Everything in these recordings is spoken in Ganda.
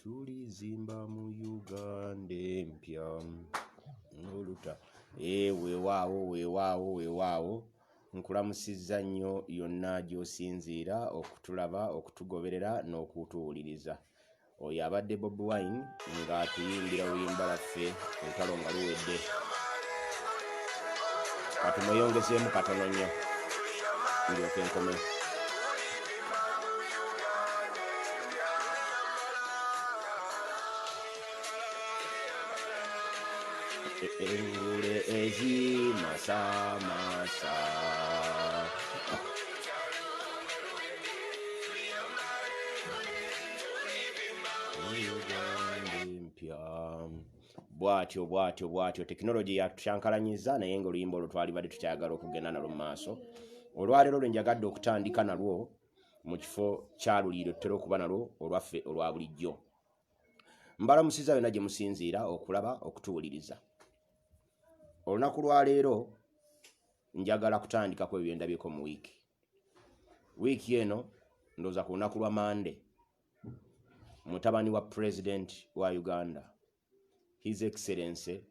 tulizimba mu Uganda empya oluta weewaawo nkulamusizza nnyo yonna gy'osinziira okutulaba okutugoberera n'okutuwuliriza. Oyo abadde Bobi Wine ng'atuyimbira oluyimba lwaffe olutalo nga luwedde. Katumweyongezeemu katono nnyo ndyoke nkome. Engule ezimasamasa bwatyo tekinologi yatushankalanyiza naye nga oluyimba olwo twali badde tukyagala okugenda nalwo mu maaso. Olwaleero lwe njagadde okutandika nalwo mu kifo kyaluliiro tutera okuba nalwo olwaffe olwa bulijjo. Mbalamusiza yonna gye musinziira okulaba okutuwuliriza. Olunaku lwa leero njagala kutandikako ebyo ndabyeko mu wiiki. Wiiki eno ndooza ku lunaku lwa Mande, mutabani wa President wa Uganda, His Excellency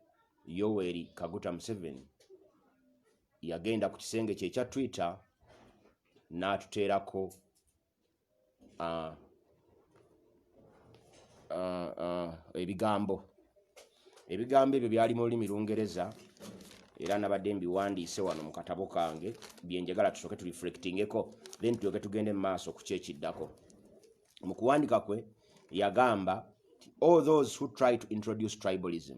Yoweri Kaguta Museveni, yagenda ku kisenge kye ekya Twitter n'atuteerako ebigambo ebyo byali mu lulimi Lungereza era nabadde mbiwandiise wano mu katabo kange byenjagala tusooke tureflectingeko then tulyoke tugende mu maaso ku kyekiddako. Mu kuwandika kwe yagamba all those who try to introduce tribalism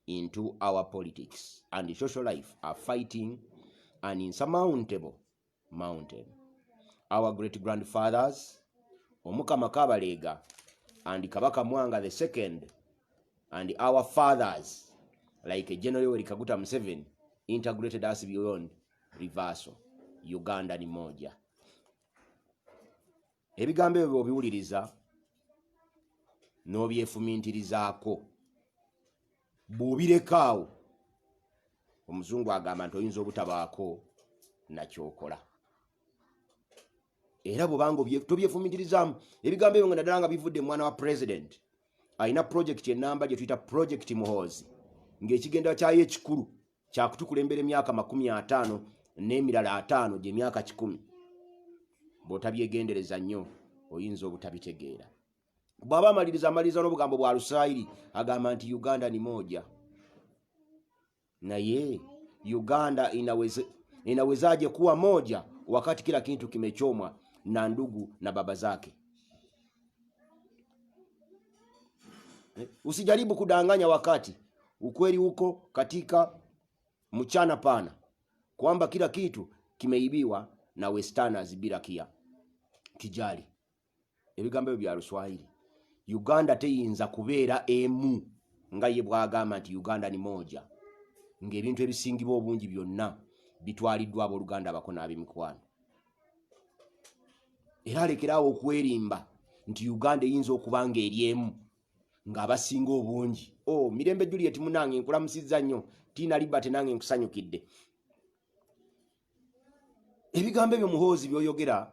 into our politics and social life are fighting an insurmountable mountain. Our great grandfathers Omukama Kabalega and Kabaka Mwanga II and our fathers like General Yoweri Kaguta Museveni integrated us beyond reversal. Uganda ni moja. Ebigambo ebyo obiwuliriza n'obyefumintirizaako bw'obirekaawo omuzungu agamba nti oyinza obutabaako nakyokola. Era bw'obanga tobyefumintirizaamu ebigambo ebyo nga naddala nga bivudde mwana wa president alina project ennamba gye tuyita project Muhoozi ng'ekigenda kyayo ekikulu kyakutukulembera emyaka 50 n'emirala 5 gye myaka 10. Bw'otabyegendereza nnyo oyinza obutabitegeera. Bw'aba amaliriza n'obugambo bwa Luswayiri agamba nti Uganda ni moja. Naye Uganda inawezaje kuwa moja wakati kila kitu kimechomwa na ndugu na baba zake? Usijaribu kudanganya wakati ukweli huko katika mchana pana kwamba kila kitu kimeibiwa na westerners bila kijali. Ebigambo bya Luswayiri. Uganda teyinza kubeera emu nga ye bwagamba nti Uganda ni moja ng'ebintu ebisingibwa obungi byonna bitwaliddwa abooluganda bako n'ab'emikwano. Era lekeraawo okwerimba nti Uganda eyinza okuba ng'eri emu ng'abasinga obungi. Mirembe Juliet munange nkulamusizza nnyo, Tina Liberty nange nkusanyukidde. Ebigambo ebyo Muhoozi by'oyogera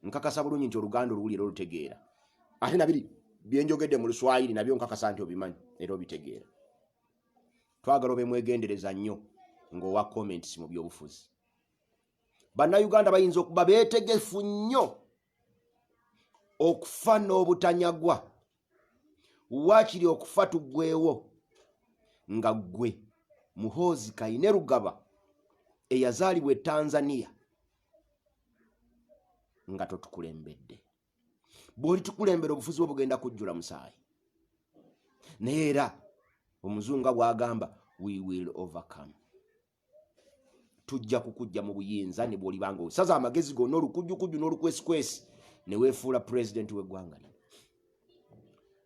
nkakasa bulungi nti oluganda oluwulira olutegeera. Ate nabiri byenjogedde mu Luswayiri nabyo nkakasa nti obimanyi era obitegeera. Twagala obe mwegendereza nnyo ng'owa comments mu byobufuzi. Bannayuganda bayinza okuba beetegefu nnyo okufa n'obutanyagwa. Waakiri okufa tuggweewo nga ggwe Muhoozi Kainerugaba eyazaalibwa e Tanzania nga totukulembedde. Bw'oli tukulembera obufuzi obugenda kujjula musaayi. Naye era omuzungu bw'agamba we will overcome. Tujja kukujja mu buyinza ne bw'olibanga osaza amagezi gonna olukujjukujju n'olukwesikwesi ne weefuula president w'eggwanga lino.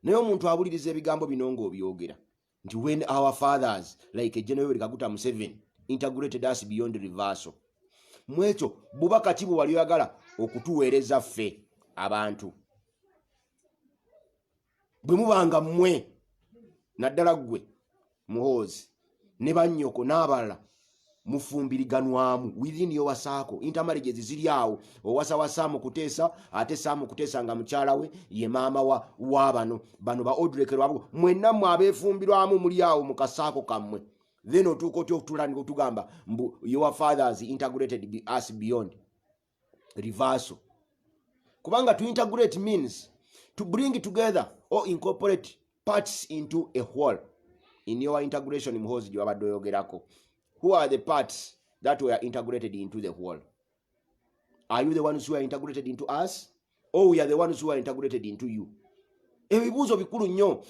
Naye omuntu abuliriza ebigambo bino ng'obyogera nti when our fathers like General Yoweri Kaguta Museveni integrated us beyond reversal. Mwekyo bubaka ki bwe wali oyagala okutuweereza ffe abantu? Bwe mubanga mmwe naddala ggwe Muhoozi ne bannyoko n'abalala mufumbiriganwamu within your circle. Intermarriages ziri awo, owasa mu kuteesa ate Saamu kuteesa nga mukyala we ye maama wa bano ba odrekerwabo, mwenna mwe abeefumbirwamu muli awo mu kasaako kammwe. Then otuuka otyo okutulani otugamba mbu your fathers integrated us beyond reversal. Kubanga to integrate means to bring together or incorporate parts into a whole. In your integration Muhoozi gye wabadde oyogerako, who are the parts that were integrated into the whole? Are you the ones who are integrated into us, or we are the ones who are integrated into you? Ebibuuzo bikulu nnyo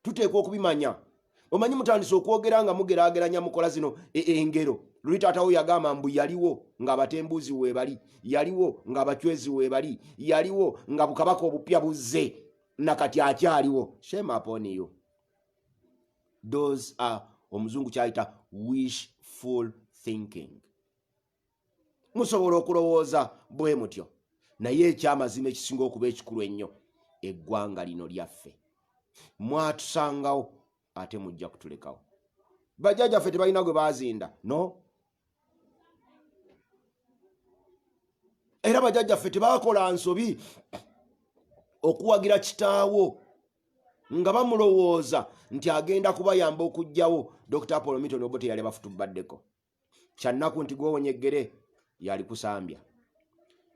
tuteekwa okubimanya. Omanyi mutandise okwogera nga mugeraageranya mukola zino engero. Luli taatawo yagamba mbu yaliwo nga abatembuzi weebali, yaliwo nga abachwezi weebali, yaliwo nga bukabaka obupya buzze, nakati akyaliwo. Shame upon you. Those are omuzungu kyayita wishful thinking. Musobola okulowooza bwe mutyo, naye ekyamazima ekisinga okuba ekikulu ennyo, eggwanga lino lyaffe mwatusangawo ate mujja kutulekawo. Bajjajjaffe tebalina gwe baazinda, no? Era bajjajjaffe tebaakola nsobi okuwagira kitaawo nga bamulowooza nti agenda kubayamba okujjawo. Dr. Paul Milton Obote yali bafutubaddeko. Kyannaku nti gw'owonyeggere yali kusambya.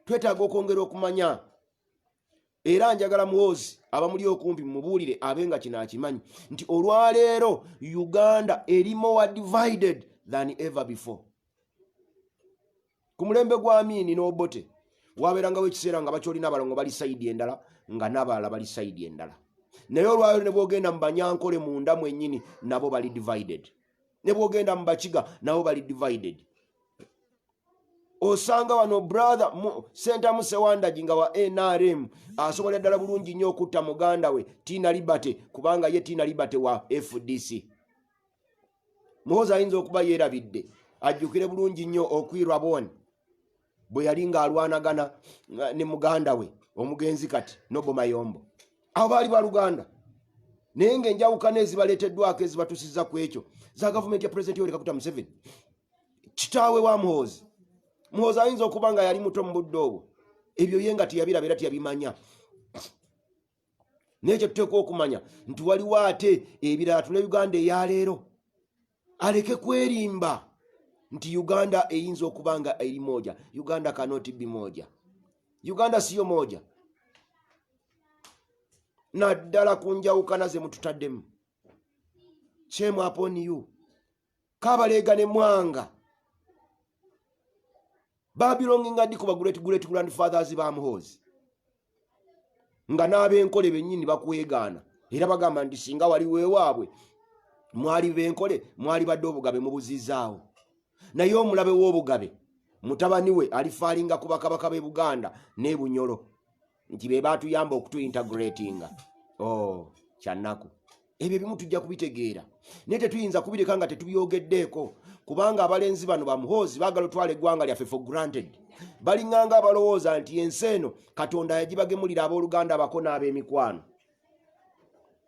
Twetaaga okwongera okumanya, era njagala Muhoozi abamuli okumpi mubuulire abenga kino akimanyi nti olwaleero Uganda eri more divided than ever before. Ku mulembe gwa Amin n'Obote wabeerangawo ekiseera nga bakyolina abalongo bali sayidi endala nga n'abalala bali sayidi endala. Naye olwaleero ne bwogenda mu Banyankole munda mwennyini nabo bali divided. Ne bwogenda mu Bakiga nabo bali divided. Osanga wano brother Senta Musewandagi nga wa NRM asobola ddala bulungi nnyo okutta muganda we Tina Liberty, kubanga ye Tina Liberty wa FDC. Muhoozi ayinza okuba yeerabidde ajjukire bulungi nnyo okwirwa bwoni bwe yali ng'alwanagana ne muganda we omugenzi kati Nobo Mayombo. Abo baali baluganda, naye ng'enjawukana ezibaleeteddwako ezibatusiza ku ekyo za gavumenti ya President Yoweri Kaguta Museveni. Kitaawe wa Muhoozi ayinza okuba nga yali muto mu budde obwo, ebyo ye nga teyabirabeera teyabimanya. Naye kye tuteekwa okumanya nti waliwo ate ebirala tule Uganda eyaleero. Aleke kwerimba nti Uganda eyinza okuba nga eri moja. Uganda cannot be moja. Uganda siyo moja. Naddala ku njawukana ze mututaddemu. Shame upon you. Kabalega ne Mwanga belonging adi kuba great grandfathers ba Muhoozi, nga n'abenkole bennyini bakwegaana era bagamba nti singa wali weewaabwe mwali benkole mwali badde obugabe mubuzizaawo. Naye omulabe w'obugabe mutabani we alifaalinga ku bakabaka b'e Buganda ne Bunyolo nti be baatuyamba okutuintegratinga. Kyannaku ebyo bimu tujja kubitegeera, naye tetuyinza kubireka nga tetubyogeddeeko, kubanga abalenzi bano ba Muhoozi baagala otwala eggwanga lyaffe for granted. Balinganga abalowooza nti ensi eno Katonda yagibagemulira abooluganda abako n'ab'emikwano.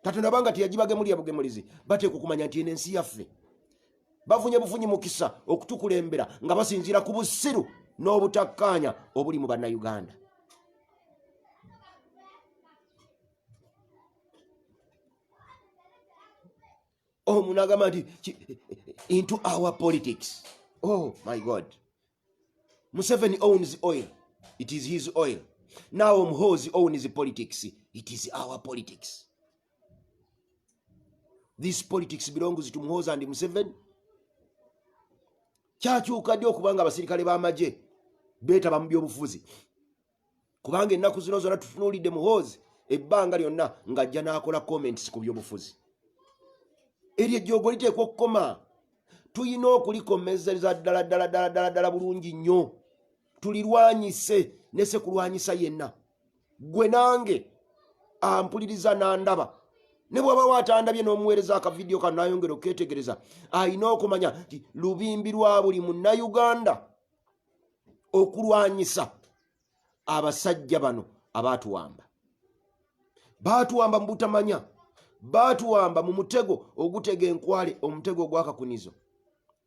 Katonda banga teyagibagemulira bugemulizi, bateekwa okumanya nti eno ensi yaffe. Bafunye bufunyi mukisa okutukulembera nga basinziira ku busiru n'obutakkaanya obuli mu Bannayuganda. Munagamba nti into our politics. Oh my God. Museveni owns oil. It is his oil. Now Muhoozi owns politics. It is our politics. This politics belongs to Muhoozi and Museveni. Kyakyuka ddi okubanga abasirikale b'amagye beetaba mu byobufuzi, kubanga ennaku zino zonna tutunuulidde Muhoozi ebbanga lyonna ng'ajja n'akola comments ku byobufuzi. Eryo ejjoogo liteekwa okukoma. Tulina okulikommezeza ddala bulungi nnyo, tulirwanyise ne se kulwanyisa yenna. Gwe nange ampuliriza n'andaba, ne bw'aba watandabye n'omuweereza akavidiyo kano n'ayongera okukeetegereza, alina okumanya nti lubimbi lwa buli Munnayuganda okulwanyisa abasajja bano abaatuwamba. Baatuwamba mu butamanya, baatuwamba mu mutego ogutega enkwale, omutego ogw'akakunizo.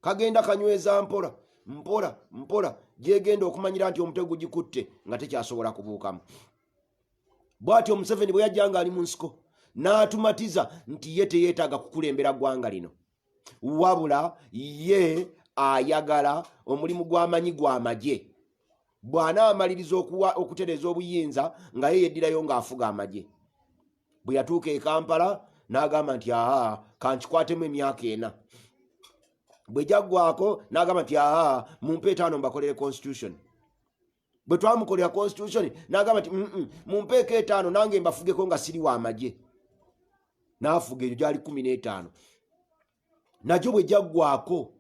kagenda kanyweza mpola mpola gyegenda okumanyira nti omutego gikutte nga tekyasobola kubuukamu. Bw'atyo Museveni bwe yajjanga ali mu nsiko n'atumatiza nti ye teyeetaaga kukulembera ggwanga lino, wabula ye ayagala omulimu gw'amanyi gw'amagye. Bw'anaamaliriza okutereeza obuyinza nga ye yeddirayo ng'afuga amagye. Bwe yatuuka e Kampala n'agamba nti kankikwatemu emyaka 4. Bwe jaggwako n'agamba nti mumpe 5 mbakolere constitution. Bwe twamukolera constitution n'agamba nti mumpeeko 5 nange mbafugeko nga siri wa amagye. N'afuga eyo gyali 15. Najjo bwe jaggwako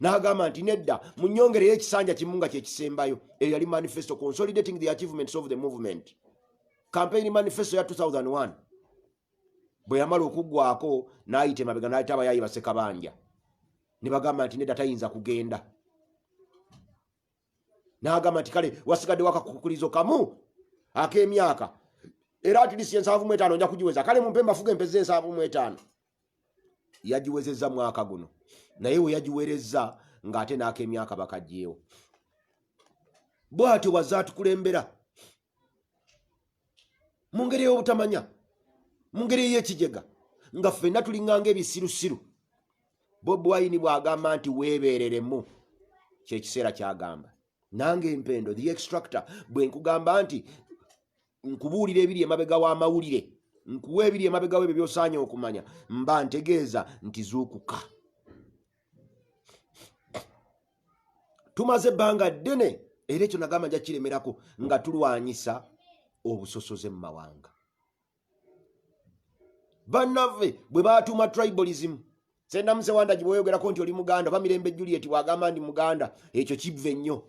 n'agamba nti nedda munyongereyo ekisanja kimu nga kyekisembayo. Eyo yali manifesto consolidating the achievements of the movement, campaign manifesto ya 2001. Bwe yamala okuggwako n'ayita emabega n'ayita abayayi Basekabanja ne bagamba nti nedda tayinza kugenda. N'agamba nti kale wasigadde wakakukulizo kamu ak'emyaka era at least 75 nja kugiweza, kale mumpe mbafuge mpeze 75. Yagiwezezza mwaka guno, naye we yagiwerezza ng'ate n'ak'emyaka bakajjeewo. Bw'atyo wazaatukulembera mu ngeri y'obutamanya, mu ngeri y'ekijega, nga ffenna tulinganga ebisirusiru. Bobi Wine bw'agamba nti weebeereremu, kyekiseera kyagamba. Nange Mpendo the extractor bwe nkugamba nti nkubuulira ebiri emabega w'amawulire, nkuwa ebiri emabega w'ebyo by'osaanye okumanya, mba ntegeeza nti zuukuka. Tumaze ebbanga ddene era ekyo nagamba nja kiremerako nga tulwanyisa obusosoze mu mawanga. Bannaffe bwe baatuuma tribalism, Senda Musewanda gibweyogerako nti oli Muganda, Bamirembe Juliet bwagamba ndi Muganda, ekyo kive nnyo.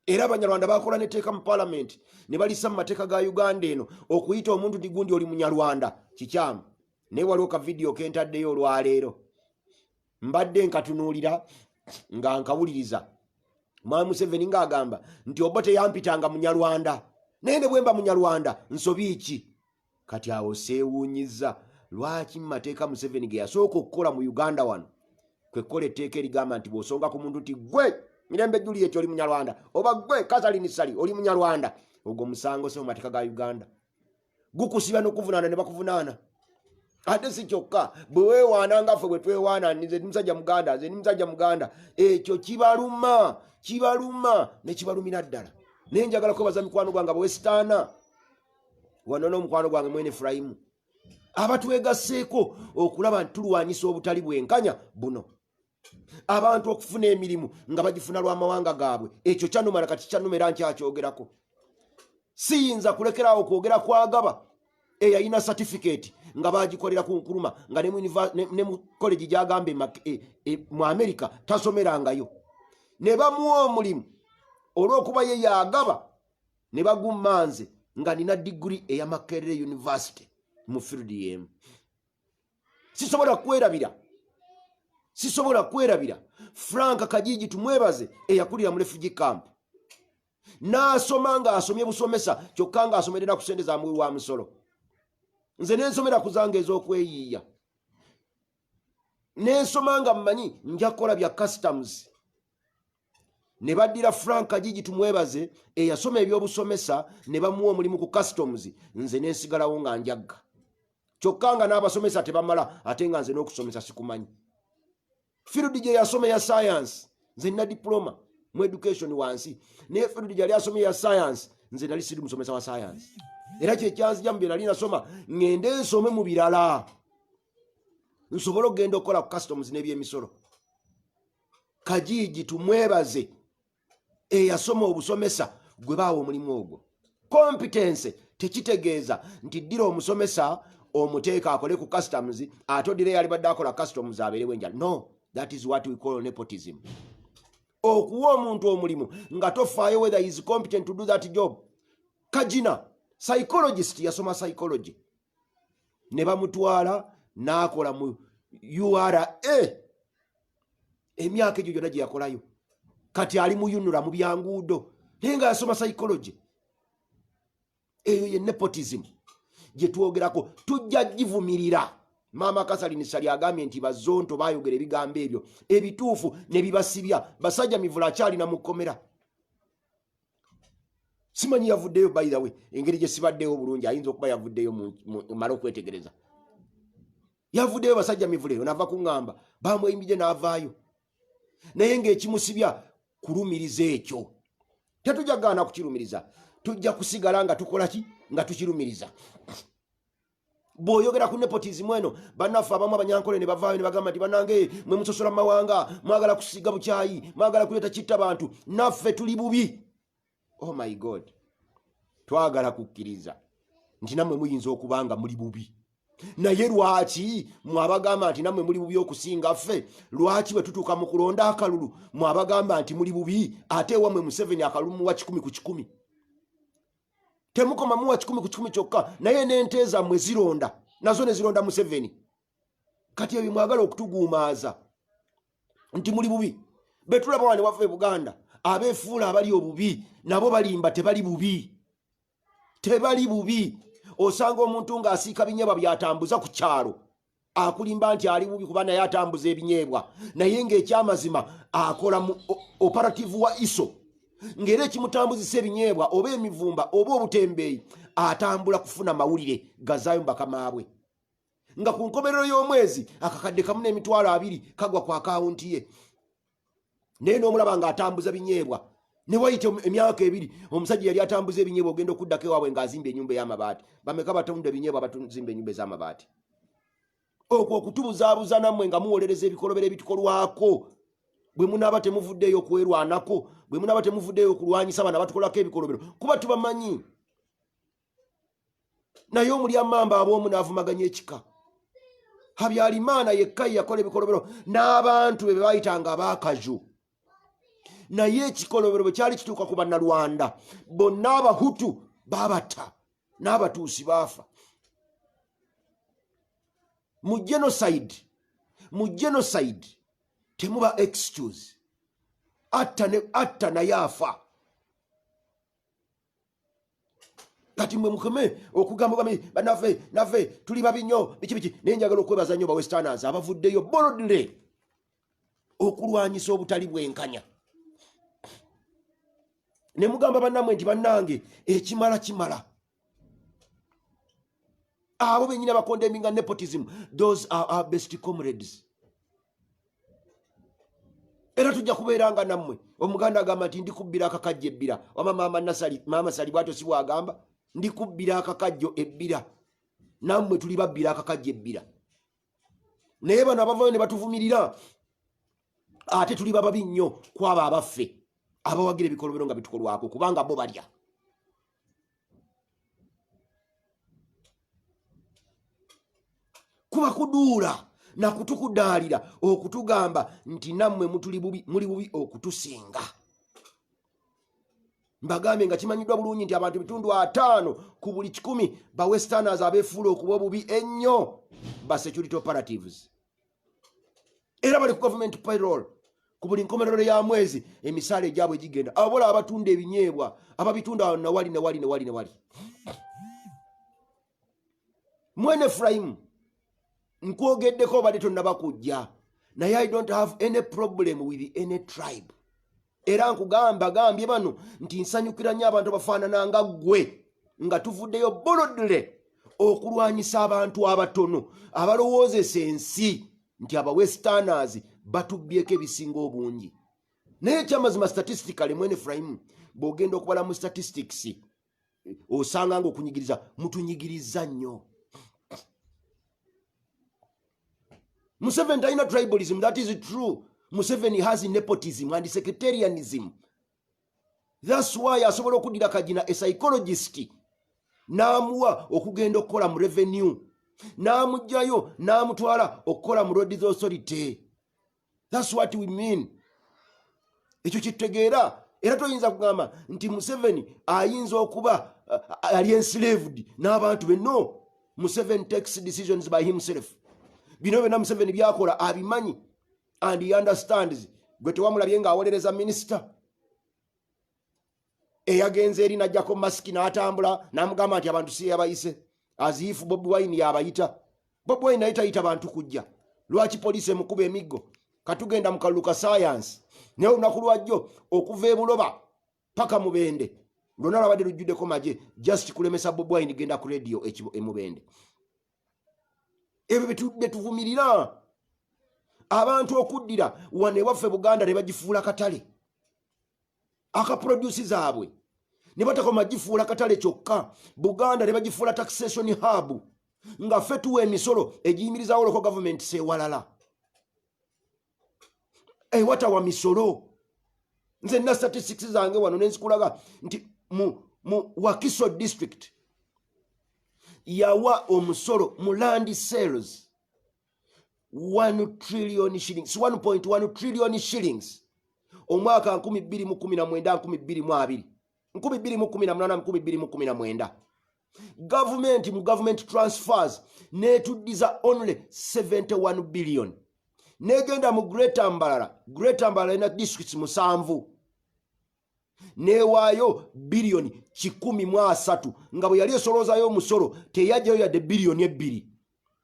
Era Abanyarwanda bakola netteeka mu parliament ne balisa mu mateeka ga Uganda eno okuyita omuntu nti gundi oli Munyarwanda kikyamu. Naye waliwo ka video kentaddeyo olwaleero mbadde nkatunuulira nga nkawuliriza Mwami Museveni ng'agamba nti Obote yampitanga Munyarwanda, naye ne bwe mba Munyarwanda nsobi ki? Kati awo seewuunyiza lwaki mu mateeka Museveni ge yasooka okukola mu Uganda wano kwe kukola etteeka erigamba nti bw'osonga ku muntu nti gwe Mirembe Juliet oli Munyarwanda oba gwe Kazalini Sali oli Munyarwanda, ogwo musango se mu mateeka ga Uganda. Gukusiba n'okuvunaana ne bakuvunaana. Ate si kyokka bwe weewaana nga ffe bwe twewaana nze ndi musajja Muganda, nze ndi musajja Muganda, ekyo kibaluma ne kibalumira ddala. Naye njagala kwebaza mikwano gwange Abawesitaana wano n'omukwano gwange mwene Efurayimu abatwegasseeko okulaba nti tulwanyisa obutali bwenkanya buno. Abantu okufuna emirimu nga bagifuna lw'amawanga gaabwe, ekyo kyanumala kati kyanumera nkyakyogerako. Siyinza kulekerawo okwogera kwagaba eyayina certificate nga bagikolera ku nkuluma nga ne mu college gy'agamba mu Amerika tasomerangayo, ne bamuwa omulimu olw'okuba ye yagaba ne bagummanze nga nina degree eya Makerere University mu field yemu. Sisobola kwerabira Frank Kajiji tumwebaze eyakulira mu refugee camp n'asoma nga asomye busomesa kyokka nga asomerera ku ssente za muwi wa musolo. Nze nensomera ku zange ez'okweyiiya, nensoma nga mmanyi nja kukola bya customs. Ne baddira Frank Kajiji tumwebaze eyasoma ebyobusomesa ne bamuwa omulimu ku customs, nze nensigalawo nga njagga kyokka nga n'abasomesa tebamala ate nga nze n'okusomesa sikumanyi. Field gye yasoma ya science nze nina diploma mu education wansi, naye field gye yali asoma ya science nze nali siri musomesa wa science. Era kyekyanzija mu bye nali nasoma ngende nsome mu birala nsobola okugenda okukola ku customs n'ebyemisolo. Kajiji tumwebaze eyasoma obusomesa gwe baawa omulimu ogwo. Competence tekitegeeza nti ddira omusomesa omuteeka akole ku customs ate oddira yali badde akola customs abeerewo enjala. No, that is what we call nepotism. Okuwa omuntu omulimu nga tofaayo whether he is competent to do that job. Kajina psychologist yasoma psychology ne bamutwala n'akola mu URA emyaka egyo gyonna gye yakolayo, kati ali mu yunula mu byanguudo naye nga yasoma psychology. Eyo ye nepotism gye twogerako, tujja givumirira Mama Kasalini Sali agambye nti bazonto bayogera ebigambo ebyo ebituufu ne bibasibya basajja mivula akyali na mukomera. Simanyi yavuddeyo by the way engeri gye sibaddeyo bulungi ayinza okuba yavuddeyo mala okwetegereza. Yavuddeyo basajja mivule onava kuŋŋamba bamweyimbije n'avaayo. Naye ng'ekimusibya kulumiriza ekyo. Tetujja gaana kukirumiriza. Tujja kusigala nga tukola ki? Nga tukirumiriza. Bw'oyogera ku nepotism eno bannaffe abamu abanyankole ne bavaayo ne bagamba nti bannange mwe musosola mu mawanga mwagala kusiga bukyayi mwagala kuleeta kitta bantu naffe tuli bubi. Oh my God. Twagala kukkiriza nti nammwe muyinza okubanga muli bubi. Naye lwaki mwabagamba nti nammwe muli bubi okusinga ffe? Lwaki bwe tutuuka mu kulonda akalulu mwabagamba nti muli bubi ate wammwe Museveni akalulu muwa 10 ku 10? Temukoma muwa 10 ku 10 kyokka naye n'ente zammwe zironda nazo ne zironda Museveni. Kati ebyo mwagala okutuguumaaza nti muli bubi. Betulaba wane waffe Buganda abeefuula abali obubi nabo balimba tebali bubi. Tebali bubi. Osanga omuntu ng'asiika binyeebwa byatambuza ku kyalo akulimba nti ali bubi kuba naye atambuza ebinyeebwa naye ng'ekyamazima akola mu operative wa ISO ng'era ekimutambuzisa ebinyeebwa oba emivumba oba obutembeeyi atambula kufuna mawulire gazaayo mbakamaabwe nga ku nkomerero y'omwezi akakadde kamu n'emitwalo 2 kagwa ku akawunti ye naye n'omulaba ng'atambuza binyeebwa. Ne wayita emyaka 2 omusajja yali atambuza ebinyeebwa ogenda okuddako ewaabwe ng'azimba ennyumba y'amabaati. Bameka batunda ebinyeebwa batuzimba ennyumba ez'amabaati. Okwo okutubuzaabuza nammwe nga muwolereza ebikolobero ebitukolwako bwe munaaba temuvuddeyo okwerwanako bwe munaaba temuvuddeyo okulwanyisa bana batukolako ebikolobero kuba tubamanyi. Naye omuli amamba ab'omu n'avumaganya ekika. Habyarimana yekka yakola ebikolobero n'abantu be bayitanga abaakaju. Naye ekikolobero bwe kyali kituuka ku bannalwanda bonna abahutu baabata n'abatuusi baafa. Mu genocide temuba excuse. Atta naye afa. Kati mwe mukome okugamba naffe tuli babi nnyo biki naye njagala okwebaza nnyo ba Westerners abavuddeyo boldly okulwanyisa obutali bwenkanya. Ne mugamba bannammwe nti bannange ekimala kimala. Abo bennyina bakondeminga nepotism, those are our best comrades. Era tujja kubeeranga nammwe. Omuganda agamba nti ndikubbira akakajjo ebbira. Wama Mama Sali bwato si bwagamba ndikubbira akakajjo ebbira. Nammwe tuli babbira akakajjo ebbira. Naye bano abavayo ne batuvumirira ate tuli bababi nnyo kwabo abaffe abawagira ebikolobero nga bitukolwako kubanga bo balya. Kuba kuduula na kutukudaalira okutugamba nti nammwe muli bubi okutusinga. Mbagambe nga kimanyiddwa bulungi nti abantu bitundu 5 ku buli 10 ba Westerners abeefuula okuba obubi ennyo ba security operatives. Era bali ku government payroll. Ku buli nkomerero ya mwezi emisaala egyabwe gigenda. Abola abatunda ebinyeebwa ababitunda na wali. Mwene Ephraim nkwogeddeko badde tonnabakujja naye I don't have any problem with any tribe. Era gambye bano nti nsanyukira nnyo abantu bafaanana nga ggwe nga tuvuddeyo boldly okulwanyisa abantu abatono abalowoozesa ensi nti aba Westerners batubbyeko ebisinga obungi. Naye ekyamazima statistically Mwene Ephraim bw'ogenda okubala mu statistics osanga nga okunyigiriza mutunyigiriza nnyo. Museveni talina tribalism, that is true. Museveni has nepotism and sectarianism. That's why asobola okuddira Kagina a psychologist n'amuwa okugenda okukola mu revenue n'amugjayo n'amutwala okukola mu roads authority. That's what we mean. Ekyo kitegeera era toyinza kugamba nti Museveni ayinza okuba ali enslaved n'abantu be. No, Museveni takes decisions by himself. Bino byonna Museveni byakola abimanyi and he understands. Gwe tewamulabye ng'awolereza minisita eyagenze eri najjako masiki n'atambula n'amugamba nti abantu si yabayise as if Bobi Wine yabayita. Bobi Wine naye tayita bantu kujja. Lwaki poliisi emukuba emiggo? Katugenda mu kalulu ka science. Naye olunaku lwajjo okuva e Buloba paka Mubende. Lwonna lwabadde lujjuddeko magye just kulemesa Bobi Wine genda ku radio e Mubende. Ebyo betuvumirira. Abantu okuddira wane waffe Buganda ne bagifuula katale. Akaproduce zaabwe. Ne batakoma gifuula katale kyokka. Buganda ne bagifuula taxation hub. Nga ffe tuwa emisolo egiyimirizaawo local government sewalala. Watawa misolo. Nze na statistics zange wano nenzikulaga nti mu Wakiso district yawa omusolo mu land sales 1 trillion shillings, 1.1 trillion shillings omwaka 2019 2020 government transfers netuddiza only 71 billion. Negenda mu Greater Mbarara ina districts musanvu newayo billion 13 nga bwe yali esoloozayo omusolo teyajjayo yadde billion 2.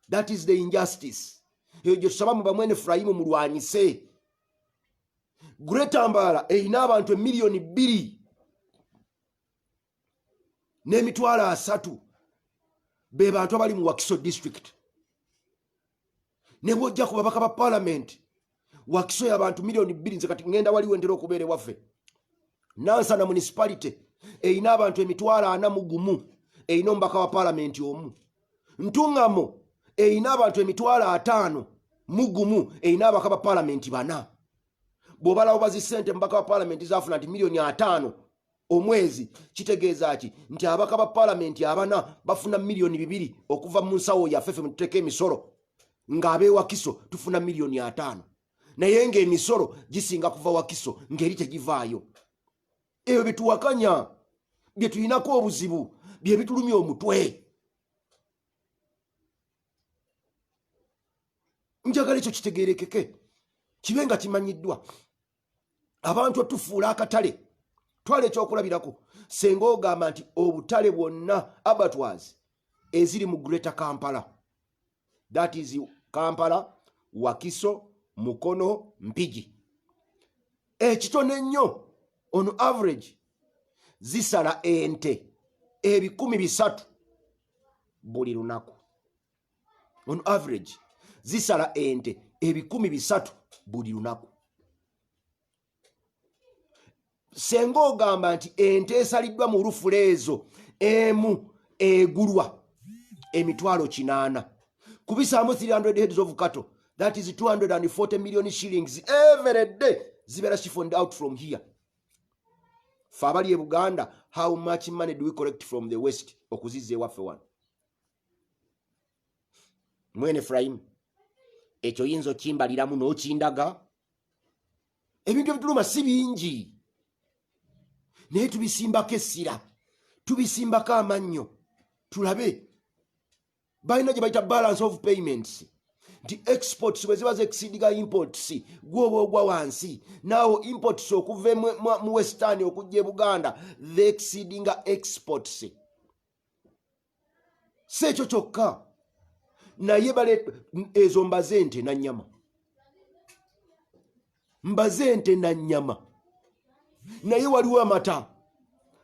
That is the injustice. Eyo gye tusaba mu bamwene Efraimu mulwanyise. Greater Mbarara eyina abantu million 2 n'emitwalo 3 be bantu abali mu Wakiso district. Ne bwojja ku babaka ba parliament Wakiso y'abantu million 2 nze kati ngenda waliwo entera okubeere waffe. Nansana municipality eyina abantu emitwalo 41 eyina omubaka wa parliament omu. Ntungamo eyina abantu emitwalo 51 eyina abaka ba parliament 4. Bw'obalawo bazisente mbaka wa parliament zafuna nti million 5 omwezi kitegeeza ki nti abaka ba parliament 4 bafuna million 2 okuva mu nsawo yaffe muteke emisolo ng'abe Wakiso tufuna million 5 naye ng'emisolo gisinga kuva Wakiso ng'eri tegivaayo. Ebyo bituwakanya bye tulinako obuzibu bye bitulumya omutwe. Njagala ekyo kitegeerekeke kibe nga kimanyiddwa. Abantu tufuula akatale twale ekyokulabirako senga ogamba nti obutale bwonna abattoirs eziri mu Greater Kampala, that is Kampala, Wakiso, Mukono, Mpigi, ekitone ennyo on average zisala ente 300 buli lunaku. On average zisala ente 300 buli lunaku. Senga ogamba nti ente esaliddwa mu lufuleezo emu egulwa emitwalo 8 kubisaamu 300 heads of cattle, that is 240 million shillings every day zibeera siphoned out from here. Fabali e Buganda, how much money do we collect from the west okuzize waffe wano? Mwene Efraimu ekyo yinzo kimbaliramu n'okindaga. Ebintu ebituluma si bingi naye tubisimbako essira, tubisimbako amannyo tulabe. Balina gye bayita balance of payments nti exports bwe ziba zeexceedinga imports gwoba ogwa wansi, naawo imports okuva mu western okujja e Buganda they exceedinga exports. Si ekyo kyokka naye bale ezo mbaze ente na nnyama, mbaze ente na nnyama, naye waliwo amata,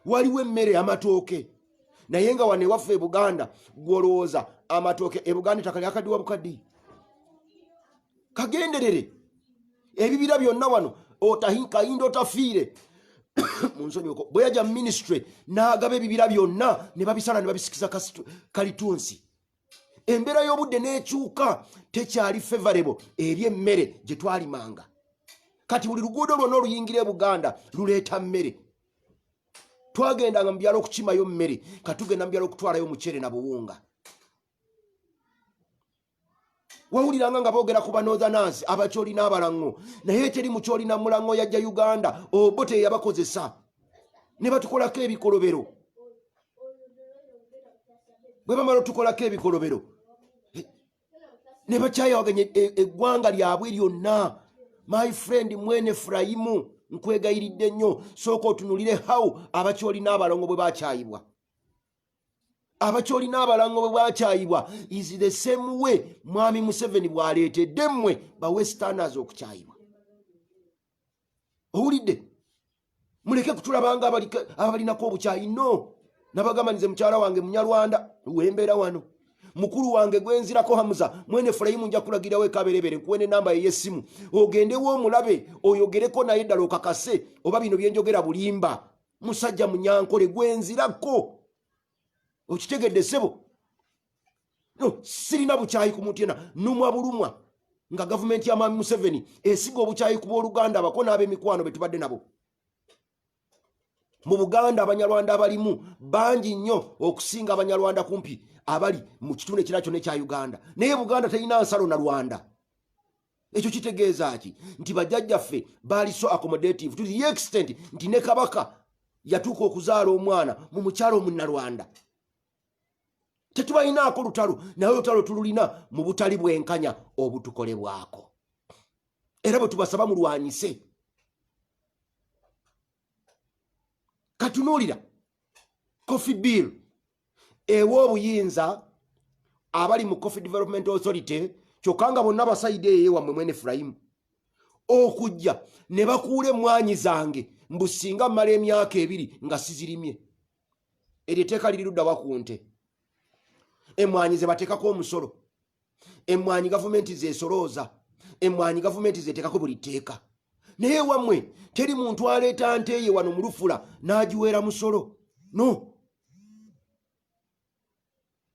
waliwo emmere, amatooke. Naye nga wane waffe e Buganda gwolowooza amatooke e Buganda takali akadiwa bukaddi. Kagenderere ebibira byonna wano otahinkayindo otafiire munsonyi oko bwe yajja ministry n'agaba ebibira byonna ne babisala ne babisikiza kalitunsi. Embeera y'obudde n'ekyuka tekyali favorable eri emmere gye twalimanga. Kati buli luguudo lwonna oluyingira e Buganda luleeta mmere. Twagendanga mu byalo okukimayo mmere, katugenda mu byalo okutwalayo omuceere na buwunga. Wawuliranga nga boogera ku Northerners abakyoli n'abalango, naye teri mukyoli na mulango yajja Uganda obo teyabakozesa ne batukolako ebikolobero. Bwe bamala tukolako ebikolobero ne bakyayawaganya eggwanga lyabwe lyonna. My friend Mwene Efraimu nkwegayiridde nnyo sooka otunulire how abakyoli n'abalongo bwe bakyayibwa. Abacholi n'abalango bwe bwakyayibwa is the same way Mwami Museveni bwaleetedde mmwe ba westerners okukyayibwa. Owulidde? Muleke kutulabanga abalinako obukyayi. No. Nabagamanize mukyala wange Munyarwanda wembeera wano. Mukulu wange gwenzirako Hamuza mwene Efulayimu nja kulagirawo ekaberebere nkuwene namba y'essimu ogendewo omulabe oyogereko naye ddala okakase oba bino byenjogera bulimba. Musajja Munyankole gwenzirako. Okitegedde ssebo? No, sirina bukyayi ku muntu yenna. Numwa bulumwa nga gavumenti ya Mwami Museveni esiga obukyayi ku booluganda abako n'ab'emikwano be tubadde nabo. Mu Buganda Abanyarwanda abalimu bangi nnyo okusinga Abanyarwanda kumpi abali mu kitundu ekirala kyonna ekya Uganda. Naye Buganda terina nsalo na Rwanda. Ekyo kitegeeza ki? Nti bajjajjaffe baali so accommodative to the extent nti ne Kabaka yatuuka okuzaala omwana mu mukyalo Munnarwanda. Tetubalinaako lutalo, naye olutalo tululina mu butali bwenkanya obutukolebwako. Era bwe tubasaba mulwanyise. Katunuulira Coffee Bill ewa obuyinza abali mu Coffee Development Authority kyokka nga bonna basayide eyewammwe mwene Efulayimu okujja ne bakuula emmwanyi zange mbu singa mmala emyaka 2 nga sizirimye. Eryo etteeka liri ludda wakunte. Emmwanyi ze bateekako omusolo. Emmwanyi gavumenti zeesolooza. Emmwanyi gavumenti zeeteekako buli tteeka. Naye wammwe teri muntu aleeta nte ye wano mu Lufula n'agiweera musolo. No.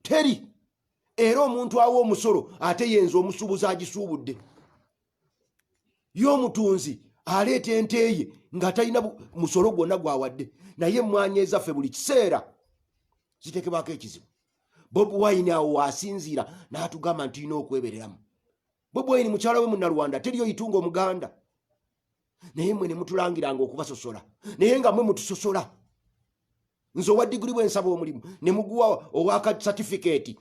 Teri. Era omuntu awa omusolo ate yenza omusuubuzi agisuubudde. Y'omutunzi aleeta ente ye nga talina musolo gwonna gwawadde. Naye emmwanyi ezaffe buli kiseera ziteekebwako ekizibu. Bobi Wine awo asinziira n'atugamba nti tulina okwebereramu. Bobi Wine mukyala we Munnarwanda teriyo yitunga Omuganda. Naye mmwe ne mutulangiranga okubasosola. Naye nga mmwe mutusosola. Nze owa diguli bwe nsaba omulimu ne muguwa owaka certificate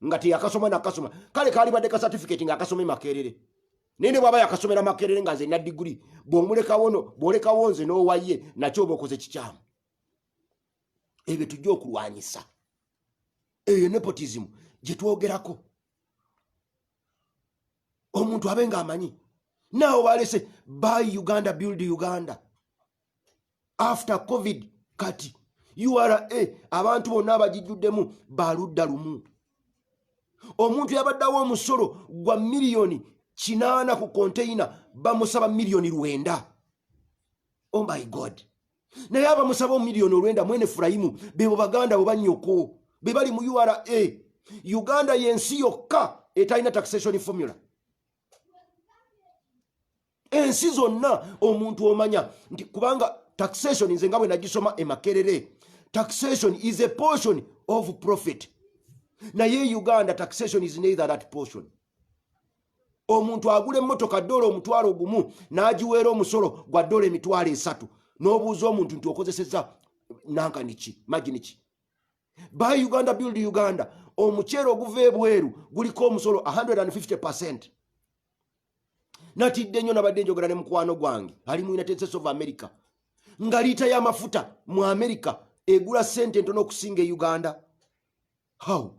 nga teyakasoma nakasoma. Kale kalibadde ka certificate nga akasome Makerere. Naye ne bw'aba yakasomera Makerere nga nze nina diguli bw'olekawo nze n'owaye nakyo oba okoze kikyamu. Ebyo tujja okulwanyisa. Eyo nepotism gye twogerako. Omuntu abe ng'amanyi. Now balese buy Uganda, build Uganda. After COVID kati URA abantu bonna abagijjuddemu baludda lumu. Omuntu yabaddawo omusolo gwa miliyoni 8 ku container bamusaba miliyoni 9. Oh my God. Naye abamusaba miliyoni 9 mwene Efulayimu bebo Baganda bo banyoko. Be bali mu URA. Uganda yensi yokka etalina taxation formula. Ensi zonna omuntu omanya nti kubanga taxation nze nga bwe nagisoma e Makerere. Taxation is a portion of profit. Naye Uganda taxation is neither that portion. Omuntu agula emmotoka $1 omutwalo gumu n'agiweera omusolo gwa $3 n'obuuza omuntu nti okozesezza nankaniki maginiki. Buy Uganda, build Uganda. Omukyere oguva ebweru guliko omusolo 150%. Natidde nnyo nabadde njogera ne mukwano gwange ali mu United States of America nga liita y'amafuta mu America egula sente ntono okusinga Uganda. How?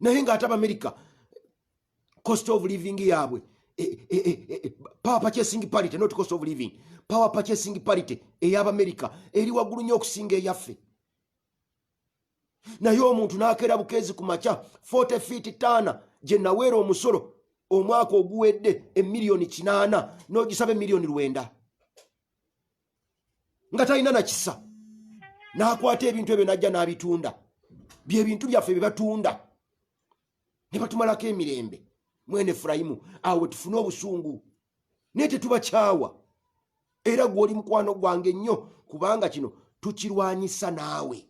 Naye nga ate America cost of living yaabwe power purchasing parity, not cost of living, power purchasing parity ey'Amerika eri waggulu nnyo okusinga eyaffe. Naye omuntu n'akeera bukeezi ku makya 40 feet tana gye naweera omusolo omwaka oguwedde emiliyoni 8 n'ogisaba emiliyoni 9 nga talina na kisa. N'akwata ebintu ebyo n'ajja n'abitunda. Bye bintu byaffe bye batunda ne batumalako emirembe. Mwene Efulayimu awo tufune obusungu naye tetubakyawa. Era gw'oli mukwano gwange nnyo kubanga kino tukirwanyisa naawe.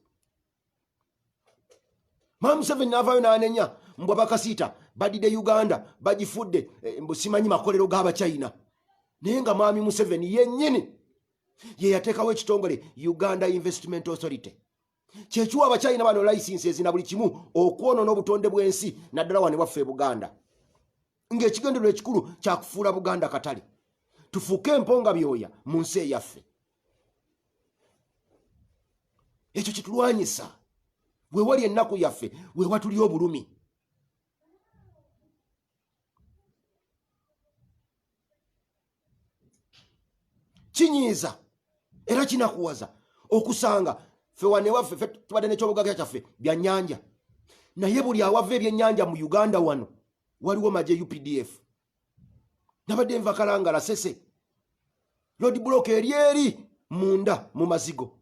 Mwami Museveni n'avaayo n'anenya mbwa bakasiita badide Uganda bagifudde mbu simanyi makolero g'Abachina. Naye nga Mwami Museveni yennyini ye yateekawo ekitongole Uganda Investment Authority. Kyekiwa Abachina bano licenses na buli kimu okwonoona obutonde bw'ensi naddala wano waffe Buganda. Ng'ekigendererwa ekikulu kya kufuula Buganda katale. Tufuuke emponga byoya mu nsi eyaffe. ekyo kitulwanyisa bwe wali ennaku yaffe we watuli obulumi kinyiiza era kinakuwaza okusanga ffe wane waffe ffe tubadde n'ekyobugagga kyaffe bya nnyanja naye buli awava ebyennyanja mu Uganda wano waliwo maje UPDF nabadde nva Kalangala Sese road block eri munda mu mazigo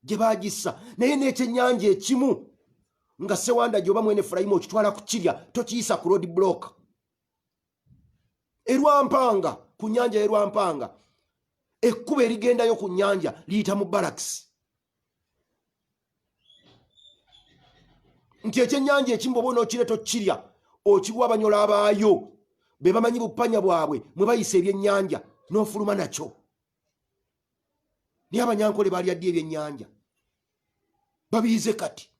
gye bagissa naye n'ekyennyanja ekimu nga Sewanda gyoba mwene Efulayimu okitwala ku kirya tokiyisa ku road block erwampanga ku nnyanja erwampanga ekkuba erigendayo ku nnyanja liyita mu barracks nti ekyennyanja ekimu oba onookireta okirya okiwa abanyola abaayo be bamanyi bupanya bwabwe mwe bayisa ebyennyanja n'ofuluma nakyo naye Abanyankole baali addi ebyennyanja babiyize kati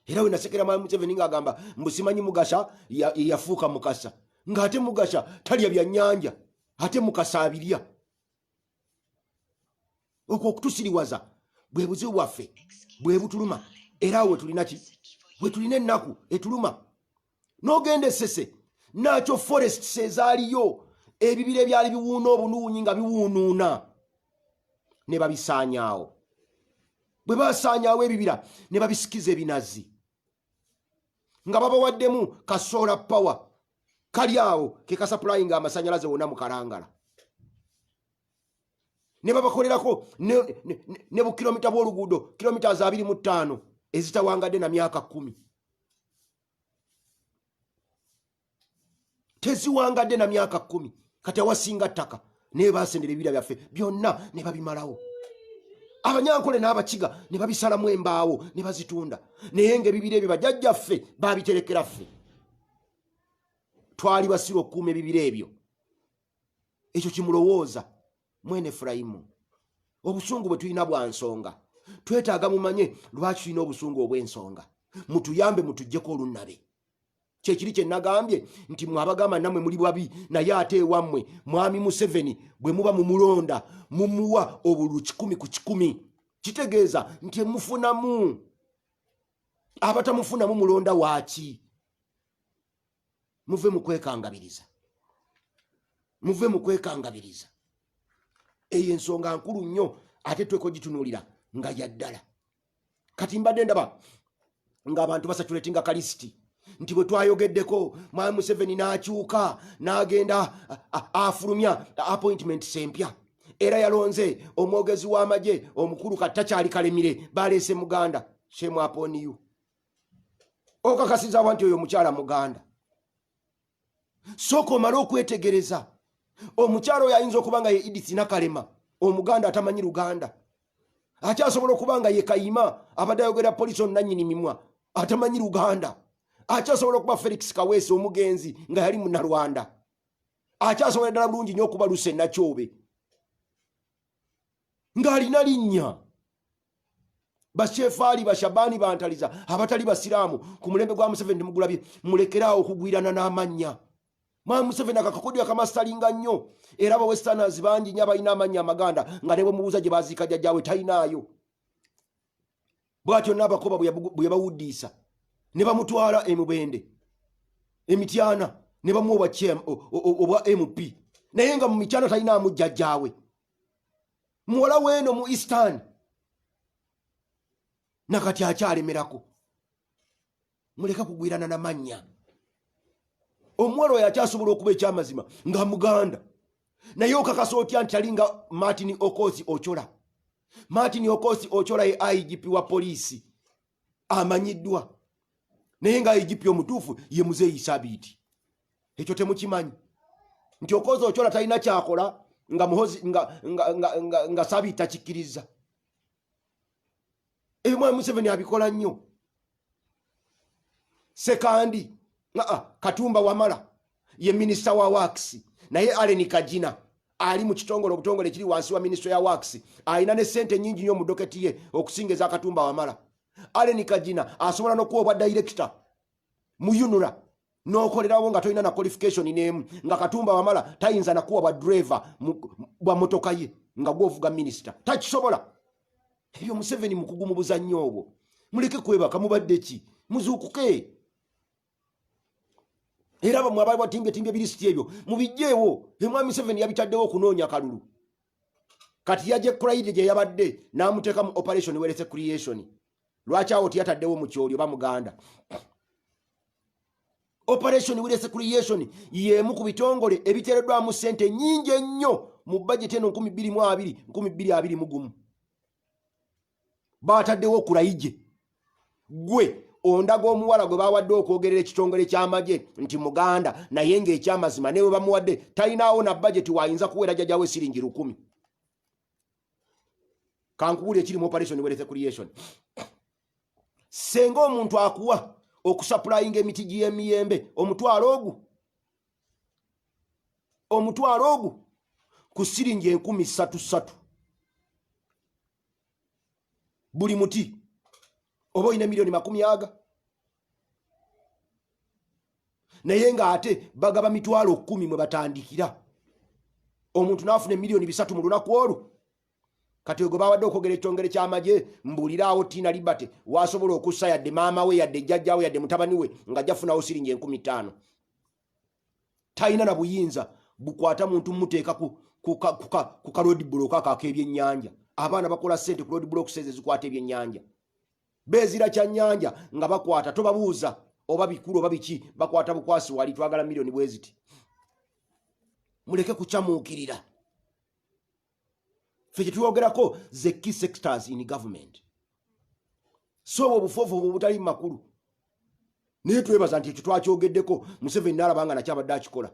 era we nasekera Mwami Museveni ng'agamba mbu simanyi Mugasha yafuuka Mukasa ng'ate Mugasha talya byannyanja ate Mukasa abirya okwo okutusiriwaza bwe buzibu bwaffe bwe butuluma era we tulina ki we tulina ennaku etuluma n'ogenda Sese nakyo forests ezaaliyo ebibira ebyali biwuuna obunuunyi nga biwuunuuna ne babisaanyaawo bwe basaanyaawo ebibira ne babisikiza ebinazi nga babawaddemu kasola power kali awo ke kasaplayinga amasanyalaze wonna mu Kalangala ne babakolerako ne bukilomita bw'oluguudo kilomita 25 ezitawangadde na myaka 10 teziwangadde na myaka 10 kati awasinga ttaka naye basendera ebibira byaffe byonna ne babimalawo Abanyankole n'Abakiga ne babisalamu embaawo ne bazitunda naye ng'ebibira ebyo bajjajjaffe babiterekera ffe twali basira okukuuma ebibira ebyo ekyo kimulowooza mwene Efulayimu obusungu bwe tulina bwa nsonga twetaaga mumanye lwaki tulina obusungu obw'ensonga mutuyambe mutuggyeko olunnabe kyekiri kye nagambye nti mwabagamba nammwe muli babi naye ate ewammwe Mwami Museveni bwe muba mumulonda mumuwa obulu 100 ku 100 kitegeeza nti mufunamu abatamufunamu mulonda waaki muve mu kwekangabiriza eyo ensonga nkulu nnyo ate tweko gitunuulira nga yaddala kati mbadde ndaba ng'abantu basatulatinga kalisiti nti bwe twayogeddeko Mwami Museveni n'akyuka n'agenda afulumya appointment empya era yalonze omwogezi w'amagye omukulu kati takyali Kalemire baleese Muganda shame upon you okakasiza nti oyo mukyala Muganda sooka omale okwetegereza omukyala oyo ayinza okuba nga ye Edith Nakalema omuganda atamanyi Luganda akyasobola okuba nga ye Kayima abadde ayogera poliisi onnannyini mimwa atamanyi Luganda akyasobola okuba Felix Kaweesi omugenzi nga yali Munnarwanda akyasobola ddala bulungi nnyo okuba Luse Nakyobe ng'alina linnya bashefaali bashabaani bantaliza abatali basiraamu ku mulembe gwa Museveni temugulabye mulekeraawo okugwirana n'amannya Mwami Museveni akakakodyo akamastalinga nnyo era aba westerners bangi nnyo abalina amannya amaganda nga ne bwe mubuuza gye baziika jjajjaawe talinayo bw'atyo n'abakoba bwe yabawuddiisa ne bamutwala emubende emityana ne bamuwa obwa MP naye nga mu mityana talinaamu jjajjaawe muwala weeno mu Eastern nakati akyalemerako muleka kugwirana n'amannya omuwala oyo akyasobola okuba ekyamazima nga Muganda naye okakasa otya nti alinga Martin Okosi Ochola. Martin Okosi Ochola ye IGP wa poliisi amanyiddwa naye nga IGP omutuufu ye Muzeeyi Sabiti ekyo temukimanyi nti Okosi Ochola talina kyakola nga muhozi nga Sabiti takikkiriza ebyo Mwami Museveni abikola nnyo sekandi Katumba Wamala ye minisita wa Works naye Allen Kajina ali mu kitongole obutongole kiri wansi wa minisitule ya Works alina ne ssente nnyingi nnyo mu doketi ye okusingeza Katumba Wamala. Allen Kajina asobola n'okuwa obwa director mu UNRA n'okolerawo nga tolina na qualification n'emu nga Katumba Wamala tayinza na kuwa bwa driver bwa motoka ye nga gwovuga minisita takisobola ebyo Museveni mukugu mu buzannyo obwo muleke kwebaka mubadde ki muzuukuke era bamwe abaali batimbye birisiti ebyo mubijjeewo Mwami Museveni yabitaddewo okunoonya kalulu kati yaje Clyde gye yabadde n'amuteeka mu operation weretse creation lwaki awo tiyataddewo mu kyoli oba muganda operation weretse creation yemu ku bitongole ebiteereddwamu ssente nnyingi ennyo mu budget eno 2020 baataddewo Clyde gwe ondaga omuwala gwe bawadde okwogerera ekitongole ky'amagye nti muganda naye ng'ekyamazima newe bamuwadde talinaawo na budget waayinza kuwera jjajjawe siringi 10,000 kankubuli ekiri mu operation weretse creation senga omuntu akuwa okusaplayinga emiti gy'emiyembe omutwalo ogu ku siringi 3,000 buli muti oba oyina miliyoni 50 naye ng'ate bagaba mitwalo 10 mwe batandikira omuntu n'afuna miliyoni 3 mu lunaku olwo kati ogwo bawadde okwogera ekitongole ky'amagye mbuuliraawo Tina Liberty waasobola okussa yadde maama we yadde jjajja we yadde mutabani we nga jafunawo siringi 50,000 talina na buyinza bukwata muntu muteeka ku kalodi buloka ak'ebyennyanja abaana bakola ssente ku road block seze zikwata ebyennyanja beezira kyannyanja nga bakwata tobabuuza oba bikulu oba biki bakwata bukwasi wali twagala miliyoni bweziti muleke kucamuukirira ffe kyetwogerako the key sectors in government so obufoofu obwo butali makulu naye twebaza nti ekyo twakyogeddeko Museveni n'alabanga nakyabadde akikola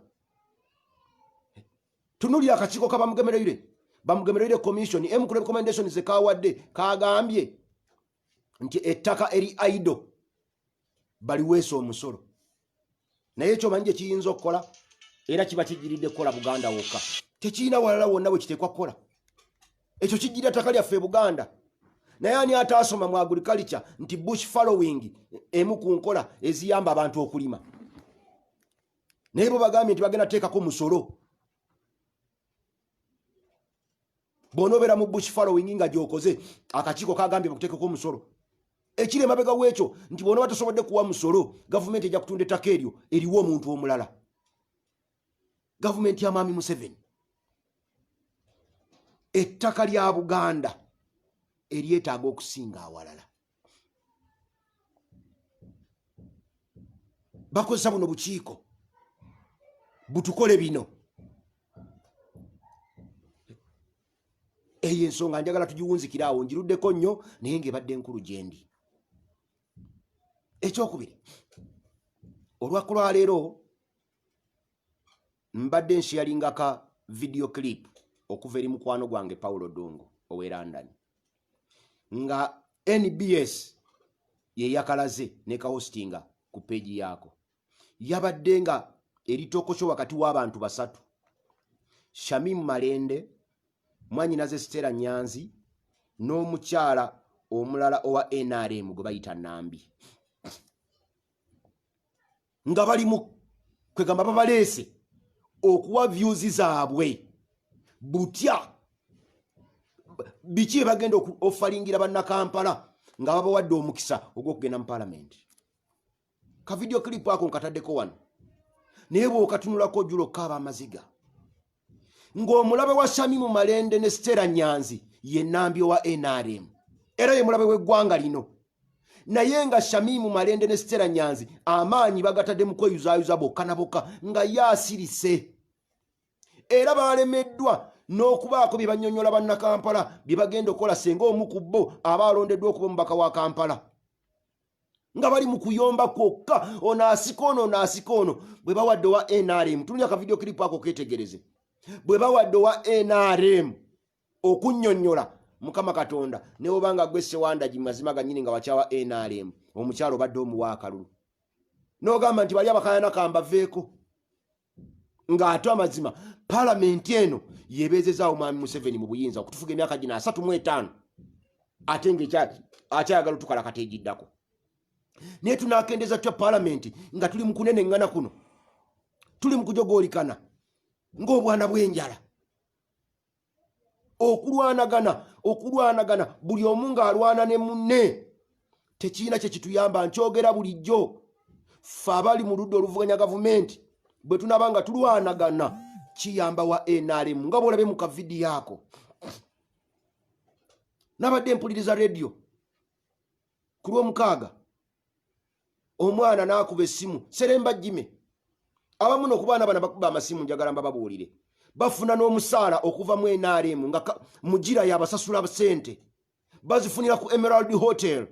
tunulira akakiiko bamugemereire commission ku recommendation ze kawadde kagambye nti ettaka eri aido baliweesa omusolo naye ekyo manyi gye kiyinza okukola era kiba kijiridde kukola Buganda wokka tekiina walala wonna bwe kiteekwa kukola ekyo kijjira ttaka lyaffe Buganda naye ani ataasoma mu agriculture nti bush following emu ku nkola eziyamba abantu okulima naye bo bagambye nti bagenda teekako musolo bw'onobeera mu bush following nga gyokoze akakiiko kagambye bakuteekako omusolo ekiri emabega w'ekyo nti bw'onaba tosobodde kuwa musolo gavumenti ejja kutunda ettaka eryo eriwo omuntu omulala gavumenti ya Mwami Museveni ettaka lya Buganda eryetaaga okusinga awalala bakozesa buno bukiiko butukole bino eyo ensonga njagala tugiwunzikiraawo njiruddeko nnyo naye ng'ebadde enkulu gyendi ekyokubiri olwakku lwa leero mbadde nshyalingaka video clip okuva eri mukwano gwange Paulo Dongo owe London nga NBS ye yakalaze ne kahostinga ku page yako yabadde nga eritokosho wakati w'abantu basatu Shamim Malende mwanyinaze Stella Nyanzi n'omukyala omulala owa NRM gwe bayita Nambi nga bali mu kwegamba babaleese okuwa views zaabwe butya biki bagenda okufalingira bannakampala nga babawadde omukisa ogw'okugenda mu parliament ka video clip ako nkataddeko wano naye bw'okatunulako jjulo kaaba amaziga ng'omulabe wa Shamimu Malende ne Stella Nyanzi ye Nambi wa NRM era ye mulabe w'eggwanga lino naye nga Shamimu Malende ne Stella Nyanzi amaanyi bagatadde mu kweyuzaayuza bokka na bokka nga yaasirise era balemeddwa n'okubaako bye bannyonnyola bannakampala bye bagenda okukola senga omu ku bo aba alondeddwa okuba omubaka wa Kampala nga bali mu kuyomba kwokka onaasika ono bwe bawadde wa NRM tununya ka video clip ako ketegereze bwe bawadde wa NRM okunnyonnyola Mukama Katonda ne obanga gwe Sewandagi mazima ganyini nga wakyawa NRM omukyalo badde omuwa akalulu n'ogamba nti bali abakayana kambaveeko ng'ate amazima palamenti eno yebeezezaawo Mwami Museveni mu buyinza okutufuga emyaka gina 35 ate ng'akyayagala otukala kateegiddako naye tunaakendeza tutya palamenti nga tuli mu kuneneŋŋana kuno tuli mu kujogoolikana ng'obwana bw'enjala okulwanagana buli omu ng'alwana ne munne tekiina kye kituyamba. Nkyogera bulijjo, ffe abali mu ludda oluvuganya gavumenti bwe tunaba nga tulwanagana kiyamba wa NRM nga bw'olabe mu kavidiyo ako. Nabadde mpuliriza radio ku Lwomukaaga, omwana n'akuba essimu Seremba Jime. Abamu n'okubaana bana bakuba amasimu njagala mbababuulire, bafuna n'omusaala okuva mu NRM nga mugira yabasasula sente, bazifunira ku Emerald Hotel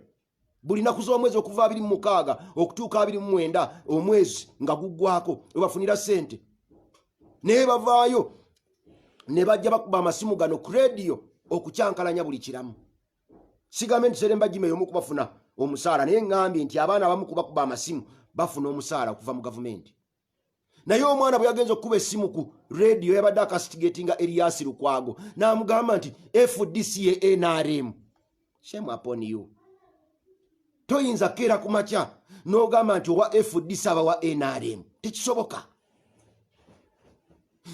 buli naku z'omwezi okuva 26 okutuuka 29 omwezi nga guggwako webafunira sente. Naye bavaayo ne bajja bakuba amasimu gano ku radio okukyankalanya buli kiramu. Sigambe nti Seremba Jime y'omu kubafuna omusaala, naye ngambye nti abaana abamu kubakuba amasimu bafuna omusaala okuva mu gavumenti. Naye omwana bwe yagenza okukuba essimu ku radio yabadde akastigatinga Elias Lukwago n'amugamba nti FDC ye NRM. Shame upon you. Toyinza keera ku makya n'ogamba nti owa FDC aba wa NRM. Tekisoboka.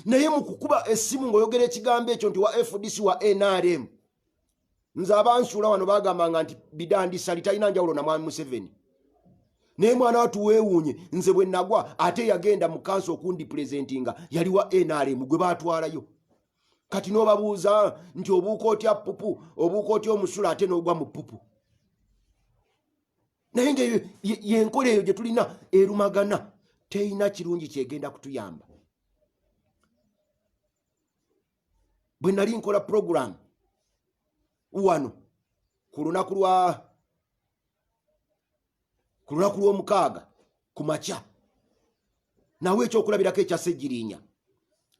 Naye mu kukuba essimu ng'oyogera ekigambo ekyo nti wa FDC wa NRM, nze abansuula wano bagambanga nti bidandisa litalina njawulo na Mwami Museveni. Naye mwana watu weewuunye nze bwe nagwa ate yagenda mu kanso okundipresentinga yali wa NRM gwe baatwalayo. Kati n'obabuuza nti obuuka otya pupu, obuuka otya omusula ate n'ogwa mu pupu. Naye nga yenkola eyo gye tulina erumagana teyina kirungi kyegenda kutuyamba. Bwe nali nkola program wano ku lunaku lw'Omukaaga ku makya, nawe ekyokulabirako ekya Ssejjirinya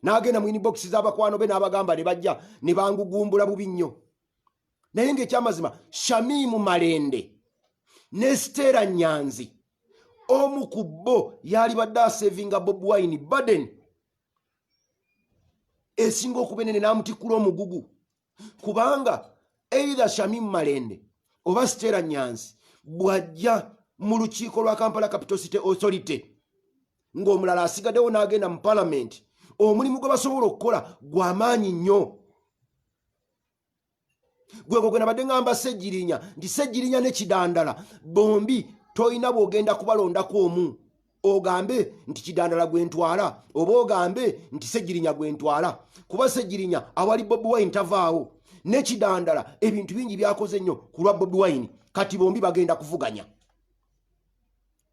n'agenda mu inbox z'abakwano be n'abagamba ne bajja ne bangugumbula bubi nnyo. Naye ng'ekyamazima Shamimu Malende ne Stella Nyanzi omu ku bo yali badde asevinga Bobi Wine Baden esinga okuba enene n'amutikkula omugugu, kubanga either Shamimu Malende oba Stella Nyanzi bw'ajja mu lukiiko lwa Kampala Capital City Authority ng'omulala asigaddewo n'agenda mu Parliament, omulimu gwe basobola okukola gw'amaanyi nnyo. Gwego gwe nabadde ngamba Ssejjirinya nti Ssejjirinya ne Kidandala bombi toyina bw'ogenda kubalondako omu ogambe nti Kidandala gwentwala oba ogambe nti Ssejjirinya gwentwala, kuba Ssejjirinya awali Bobi Wine tavaawo, ne Kidandala ebintu bingi byakoze nnyo ku lwa Bobi Wine, kati bombi bagenda kuvuganya.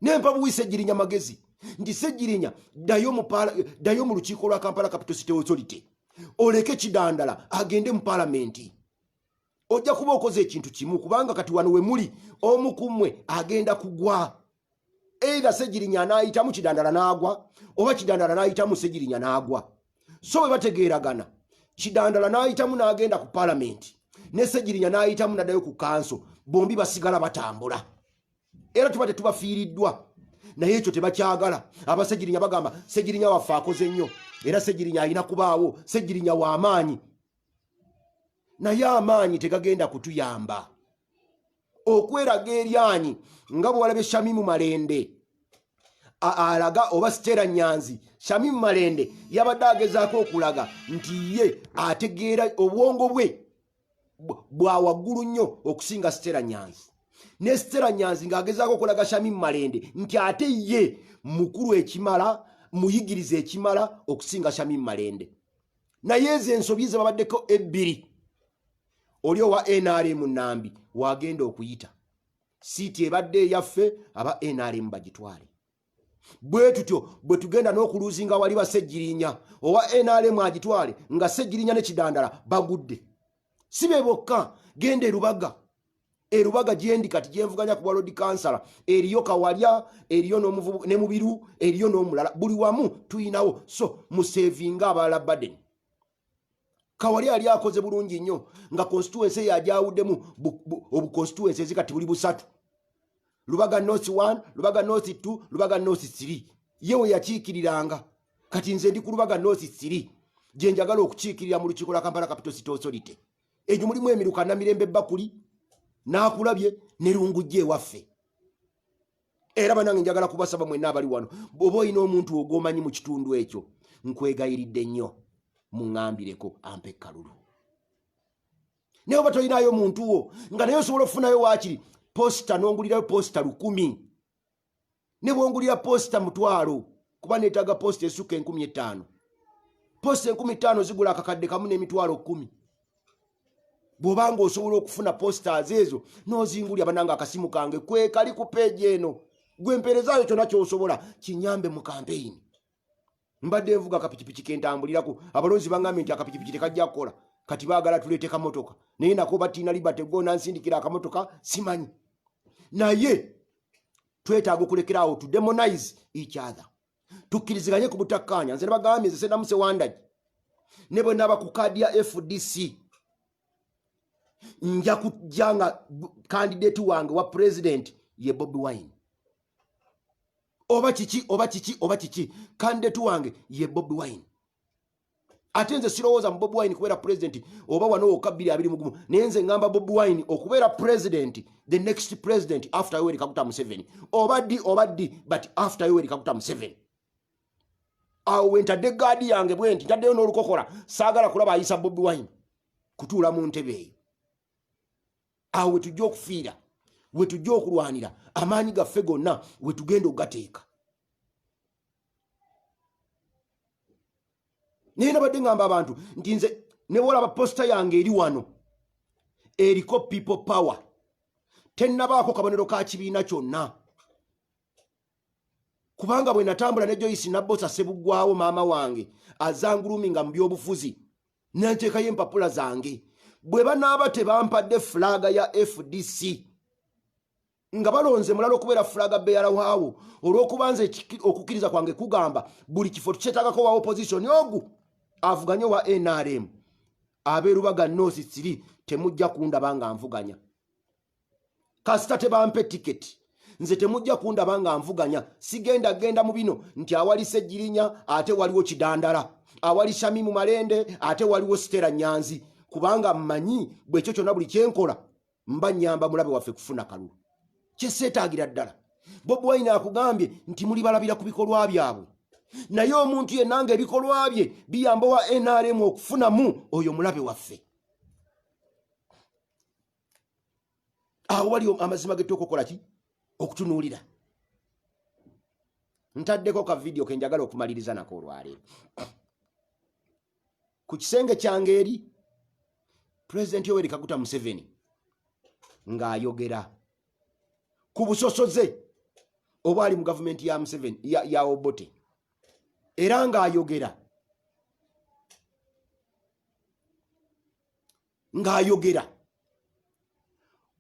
Nempa buwi Ssejjirinya magezi nti Ssejjirinya ddayo mu lukiiko lwa Kampala Capital City Authority oleke Kidandala agende mu Parliament. Ojja kuba okoze ekintu kimu, kubanga kati wano we muli omu ku mmwe agenda kugwa. Either Ssejjirinya anaayitamu Kidandala n'agwa oba Kidandala n'ayitamu Ssejjirinya n'agwa. So bwe bategeeragana Kidandala n'ayitamu n'agenda ku Parliament ne Ssejjirinya n'ayitamu n'addayo ku kanso, bombi basigala batambula. Era tuba tetubafiiriddwa, naye ekyo tebakyagala. Aba-Ssejjirinya bagamba Ssejjirinya waffe akoze nnyo era Ssejjirinya alina kubaawo, Ssejjirinya w'amaanyi. Naye amaanyi tegagenda kutuyamba. Okweraga eryanyi nga bwe walabe Shamimu Malende alaga oba Stella Nyanzi. Shamimu Malende yabadde agezaako okulaga nti ye ategeera obwongo bwe bwa waggulu nnyo okusinga Stella Nyanzi, ne Stella Nyanzi ng'agezaako okulaga Shamimu Malende nti ate ye mukulu ekimala, muyigiriza ekimala okusinga Shamimu Malende. Naye ezo ensobi ze babaddeko ebbiri. Oli owa NRM Nambi wagenda okuyita siiti ebadde eyaffe aba NRM bagitwale. Bwe tutyo bwe tugenda n'okuluzinga wali ba Ssejjirinya owa NRM agitwale nga Ssejjirinya ne Kidandala bagudde. Si be bokka, genda Erubaga gyendi kati gyenvuganya ku World Council, eriyo Kawalya, eriyo n'omuvubu ne Mubiru, eriyo n'omulala, buli wamu tuyinawo. So musevinga abalala Baden. Kawalya yali akoze bulungi nnyo nga constituency yajawuddemu obu constituencies kati buli busatu. Lubaga North 1, Lubaga North 2, Lubaga North 3. Yewe yakiikiriranga. Kati nze ndi ku Lubaga North 3 gye njagala okukiikirira mu lukiiko lwa Kampala Capital City Authority. Egyo mulimu emiruka na Mirembe Bakuli n'akulabye ne Lungujje ewaffe. Era banange njagala kubasaba mwenna abali wano, bw'oba olina omuntu ogwomanyi mu kitundu ekyo, nkwegayiridde nnyo muŋŋambireko ampe kalulu. naye oba tolinayo muntu wo nga naye osobola okufunayo waakiri posita n'ongulirayo posita 1,000 ne bwongulira posita 1,000 kuba neetaaga posita esukka 5,000 posita 5,000 zigula akakadde kamu n'emitwalo 10 bw'obanga osobola okufuna posita ezo n'ozingulya bananga akasimu kange kwe kali ku peegi eno gwe mpeerezaayo kyonna ky'osobola kinyambe mu kampeyini. Mbadde nvuga akapikipiki kentambulirako abalonzi bangambye nti akapikipiki tekajja kukola kati baagala tuleete kamotoka naye nako batiina libate gona nsindikira akamotoka simanyi. Naye twetaaga okulekeraawo to demonize each other, tukkiriziganye ku butakkaanya. Nze nabagambye nze Senda Musewandagi ne bwe naba ku kaadi ya FDC nja kujja nga candidate wange wa president ye Bobi Wine. Oba kiki candidate wange ye Bobi Wine. Ate nze sirowooza mu Bobi Wine kubeera president oba wano wokka 2021 naye nze ngamba Bobi Wine okubeera president, the next president after Yoweri Kaguta Museveni. Oba ddi but after Yoweri Kaguta Museveni. Awo wentadde gaadi yange bwe nti ntaddeyo n'olukokola saagala kulaba ayisa Bobi Wine kutuula mu ntebe eyo. Awo we tujja okufiira, we tujja okulwanira amaanyi gaffe gonna we tugenda ogateeka. Naye nabadde ngamba abantu nti nze ne bw'olaba posita yange eri wano eriko people power, tennabaako kabonero ka kibiina kyonna. Kubanga bwe natambula ne Joyce Nabbosa Ssebuggwawo maama wange azanguluminga mu by'obufuzi nanteekayo empapula zange, bwe banaaba tebampadde fulaga ya FDC nga balonze mulala okubeera fulaga beera waawo olw'okuba nze okukkiriza kwange kugamba buli kifo tukyetaagako wa opposition ogu avuganye wa NRM abeerubaga North 3 temujja kundaba nga nvuganya. Kasita tebampe tiketi nze temujja kundaba nga nvuganya. Genda mu bino nti awali Ssejjirinya ate waliwo Kidandala, awali Shamimu Malende ate waliwo Stella Nyanzi, kubanga mmanyi bwe ekyo kyonna buli kyenkola mba nnyamba mulabe waffe kufuna kalulu. Kyeseetaagira ddala. Bobi Wine akugambye nti muli balabira ku bikolwa byabwe, naye omuntu yenna nga ebikolwa bye biyamba wa NRM okufunamu oyo mulabe waffe. Awo wali amazima ge tukokola ki okutunuulira. Ntaddeko ka video ke njagala okumaliriza nako olwaleero. Ku kisenge kyange eri President Yoweri Kaguta Museveni ng'ayogera ku busosoze obwali mu gavumenti ya Museveni ya Obote, era ng'ayogera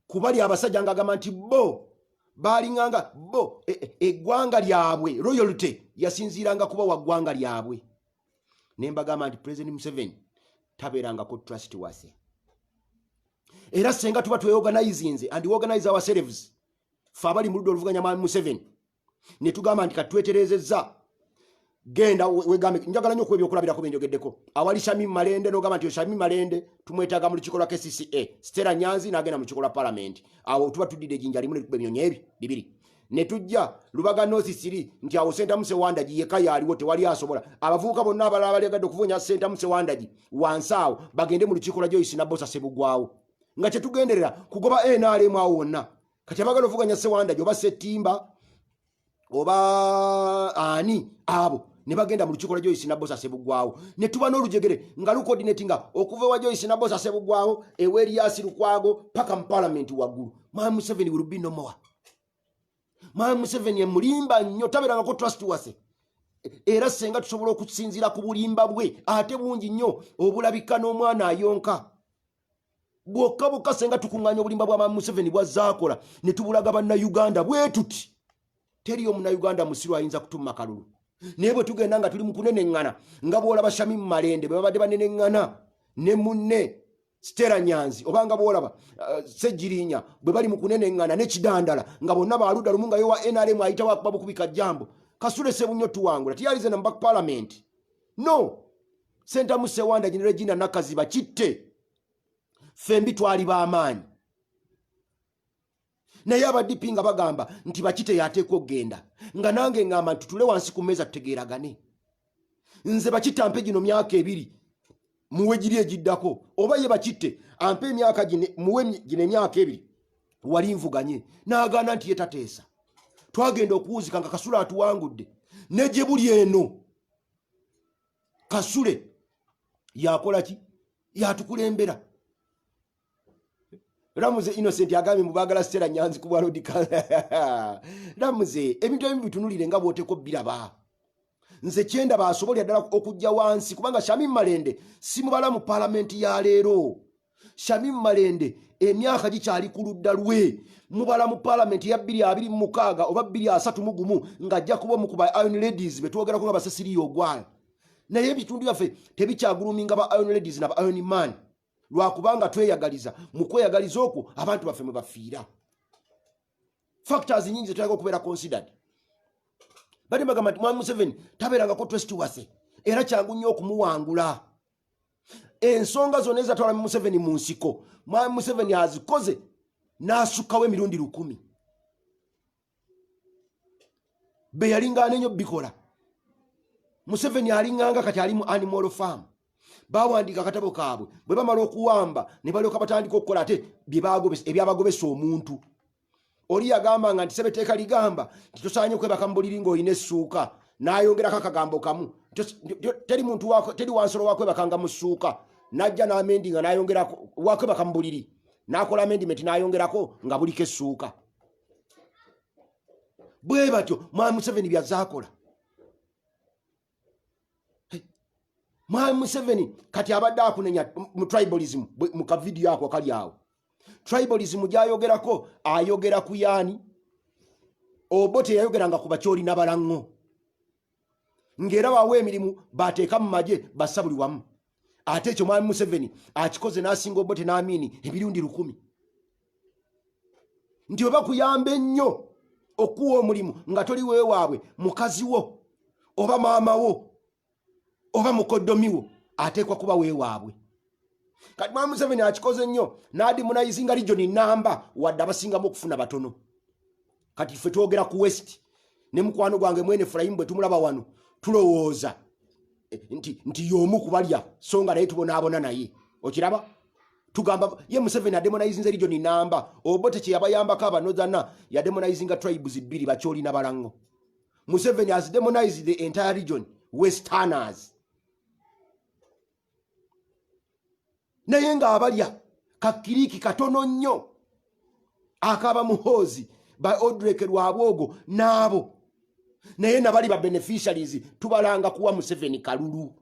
ku bali abasajja ng'agamba nti bo balinganga bo eggwanga lyabwe royalty yasinziiranga kuba wa ggwanga lyabwe. Ne mbagamba nti President Museveni tabeerangako trustworthy. Era senga tuba tweorganizinze and organize ourselves ffe abali mu ludda oluvuganya Mwami Museveni ne tugamba nti katweterezezza genda wegambe njagala nnyo kwebyo okulabirako benjogeddeko awali Shamimu Malende n'ogamba nti Shamimu Malende tumwetaaga mu lukiiko lwa KCCA, Stella Nyanzi n'agenda mu lukiiko lwa Parliament. Awo tuba tuddide ejjinja limu ne tukuba ebinyonyi bibiri ne tujja Lubaga North 3 nti awo Senta Musewandagi yekka yaaliwo tewali asobola. Abavubuka bonna abalala balegadde okuvunya Senta Musewandagi wansi awo bagende mu lukiiko lwa Joyce Nabbosa Ssebuggwawo nga kyetugenderera kugoba NRM awo wonna. Kati abagala ovuganya Sewandagi oba Ssettimba oba ani abo ne bagenda mu lukiiko lwa Joyce Nabbosa Ssebuggwawo ne tuba n'olujegere nga lucoordinatinga okuva wa Joyce Nabbosa Ssebuggwawo ewe Erias Lukwago paka mu Parliament waggulu. Mwami Museveni will be no more. Mwami Museveni emulimba nnyo tabeerangako trustworthy. Era senga tusobola okusinziira ku bulimba bwe ate bungi nnyo obulabika n'omwana ayonka. Bwokka senga tukuŋŋaanya obulimba bwa Mwami Museveni bwazaakola ne tubulaga bannayuganda bwe tuti teri omunnayuganda musiru ayinza kutumma kalulu. Naye bwe tugenda nga tuli mu kuneneŋŋana nga bw'olaba Shamimu Malende bwe babadde baneneŋŋana ne munne Stella Nyanzi obanga bw'olaba Ssejjirinya bwe bali mu kuneneŋŋana ne Kidandala nga bonna baaludda lumu nga yo wa NRM ayitawo akuba bukubika jjambo Kasule Ssebunnyo tuwangula tiyalize na back parliament. No, Senta Musewandagi ne Regina Nakaziba kitte fembi twali b'amaanyi. Naye abadipi nga bagamba nti bakite yateekwa okgenda nga nange ngamba nti tule wansi ku mmeeza tutegeeragane. Nze bakita mpe gino myaka 2 muwe giri egiddako oba ye bakitte ampe emyaka muwe gino emyaka 2 wali nvuganye n'agaana nti yetateesa twagenda okuwuzika nga Kasule atuwangudde ne gye buli eno Kasule yakola ki yatukulembera Ramuze Innocent agambye mubagala Stella Nyanzi ku bwalo dika Ramuze ebintu ebimu bitunulire nga bwoteko biraba nze kyenda basobolya ddala okujja wansi kubanga Shamim Malende simubala mu parliament ya leero Shamim Malende emyaka gikyali ku ludda lwe mubala mu parliament ya 2026 oba 2031 ng'ajja kuba mu kuba Iron Ladies betwogerako nga basasiri ogwala naye ebitundu byaffe tebikyaguluminga ba Iron Ladies na ba Iron Man lwakubanga tweyagaliza mu kweyagaliza okwo abantu baffe mwe bafiira factors nyingi zetuleka okubeera considered bali bagamba nti Mwami Museveni tabeerangako twesituwase era kyangu nnyo okumuwangula ensonga zonna ezatwala Museveni mu nsiko Mwami Museveni azikoze n'asukkawo emirundi 1000 be yalingana ennyo bikola Museveni alinganga kati ali mu animal farm bawandika akatabo kaabwe bwe bamala okuwamba ne balyoka batandika okukola ate ebyabagobesa omuntu oli yagamba nga nti Ssebetteeka ligamba nti tosaanye kwebaka mu buliri ng'olina essuuka n'ayongerako akagambo kamu teri wansolo wakwebakanga mu ssuuka n'ajja n'amendinga n'ayongerako wakwebaka mu buliri n'akola amendiment n'ayongerako nga buliko essuuka bwe batyo Mwami Museveni byazaakola Mwami Museveni kati abadde akunenya mu tribalism mu kavidiyo ako kali awo tribalism gyayogerako ayogera ku yaani Obote yayogeranga ku bakyoli n'abalango ngera wawe emirimu bateeka mu maje bassa buli wamu ate ekyo Mwami Museveni akikoze n'asinga Obote n'Amini ebirundi 1000 nti oba kuyamba ennyo okuwa omulimu nga toli weewaabwe mukazi wo oba maama wo oba mukoddomiwo ateekwa kuba weewaabwe kati Mwami Museveni akikoze nnyo n'adimunayizinga region namba wadde abasingamu okufuna batono kati ffe twogera ku west ne mukwano gwange mwene Efraimu bwe tumulaba wano tulowooza nti y'omu kubalya so nga naye tubonaabona naye okiraba tugamba ye Museveni ademonayizinze region namba Obote kye yabayambako abanozana yademonayizinga tribes 2 bakyoli n'abalango Museveni has demonized the entire region westerners naye nga abalya kakiriki katono nnyo akaba muhozi by Odreke Lwabwogo n'abo naye nabali ba beneficiaries tubalanga kuwa Museveni kalulu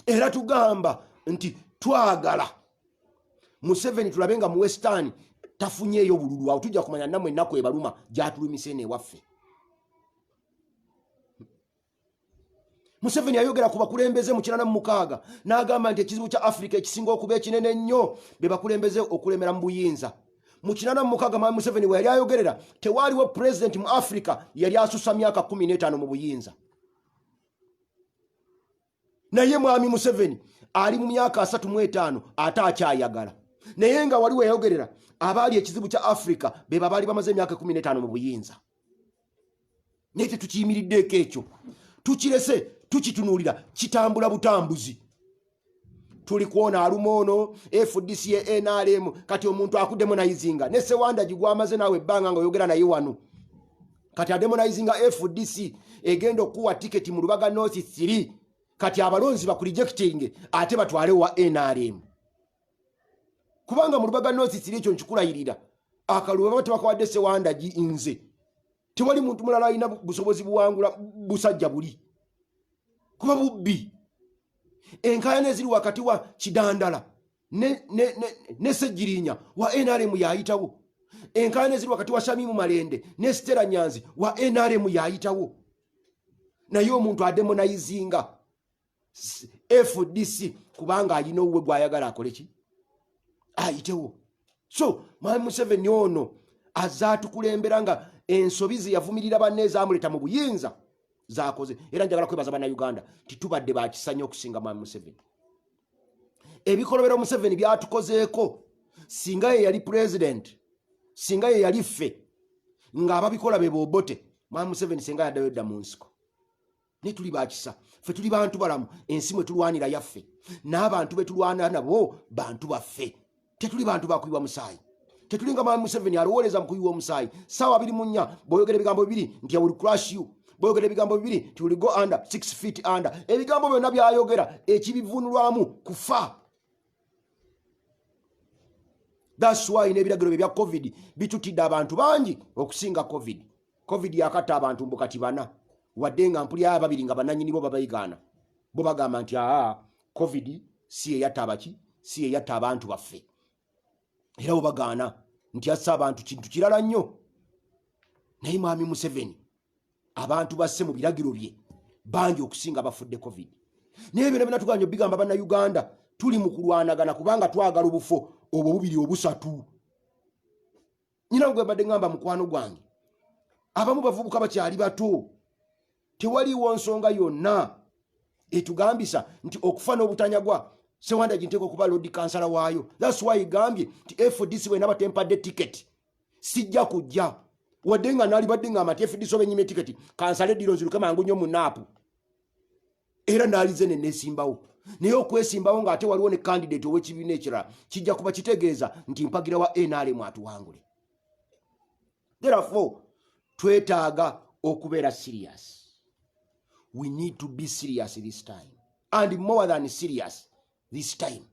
era tugamba nti twagala Museveni tulabenga mu western tafunyeyo bululu awo tujja kumanya namwe ennaku ebaluma gyatulumisene waffe Museveni ayogera ku bakulembeze mu 1996 n'agamba nti ekizibu kya Africa ekisinga okuba ekinene nnyo be bakulembeze okulemera mu buyinza mu 1996 Mwami Museveni we yali ayogerera tewaaliwo president mu Africa yali asusa myaka 15 mu buyinza naye Mwami Museveni ali mu myaka 35 ate akyayagala naye nga waliwo yayogerera abaali ekizibu kya Africa be baali bamaze emyaka 15 mu buyinza naye tetukiyimiriddeeko ekyo tukirese tukitunulira kitambula butambuzi tuli kuona alumono FDC NRM kati omuntu akudemonayizinga ne Sewanda gigwamaze nawe banga ngo yogera naye wano kati ademonayizinga FDC egendo kuwa ticket mu Lubaga North 3 kati abalonzi bakurejecting ate batwale wa NRM kubanga mu Lubaga North 3 ekyo nchikulayirira akaluba bate bakwadde Sewanda inze tewali muntu mulala alina busobozi buwangula busajja buli kuba bubbi enkayana ziri wakati wa Kidandala ne Sejjirinya wa NRM yayitawo enkayana ziri wakati wa Shamimu Malende ne Stella Nyanzi wa NRM yayitawo naye omuntu ademonayizinga FDC kubanga alina uwe gwayagala akole ki ayitewo so Mwami Museveni ono azatu kulemberanga ensobizi yavumirira baneza amuleta mu buyinza zakoze era njagala kwebaza bana Uganda titubadde bakisanya okusinga Mwami Museveni ebikolobero Museveni byatukozeeko singa ye yali president singa ye yali ffe nga ababikola be Obote Mwami Museveni singa yaddayo dda mu nsiko ne tuli bakisa ffe tuli bantu balamu ensi mwe tulwanira yaffe n'abantu be tulwana nabo bantu baffe tetuli bantu bakuyiwa musaayi tetuli nga Mwami Museveni alowoleza mu kuyiwa omusaayi ssaawa 24 bw'oyogera ebigambo bibiri nti I will crush you bw'oyogera ebigambo bibiri nti will go under 6 feet under ebigambo byonna by'ayogera ekibivunulwamu kufa. That's why n'ebiragiro bya covid bitutidde abantu bangi okusinga covid yakatta abantu mbukati bana wadde nga mpuli ababiri nga bananyini bo babayigaana bo bagamba nti covid si eyatta abaki si eyatta abantu baffe era bo bagaana nti assa abantu kintu kirala nnyo. Naye Mwami Museveni abantu basse mu biragiro bye bangi okusinga bafudde covid. Naye byonna tuganya bigamba bannayuganda tuli mu kulwanagana kubanga twagala obufo obwo bubiri obusatu. Nyina gwe badde ngamba mukwano gwange abamu bavubuka bakyali bato tewaliwo nsonga yonna etugambisa nti okufa n'obutanyagwa Sewanda Jinteko kuba Lord Kansala waayo. That's why igambye nti FDC we nabatempadde ticket sijja kujja wadde nga nali badde ngamba nti FDC obenyime ticket Kansala ediro nziruke mangu nnyo mu naapu era naalize ne nesimbawo naye okwesimbawo ng'ate waliwo ne candidate ow'ekibiina ekirala kijja kuba kitegeeza nti mpagira wa NRM atuwangule. Therefore twetaaga okubeera serious. We need to be serious this time and more than serious this time.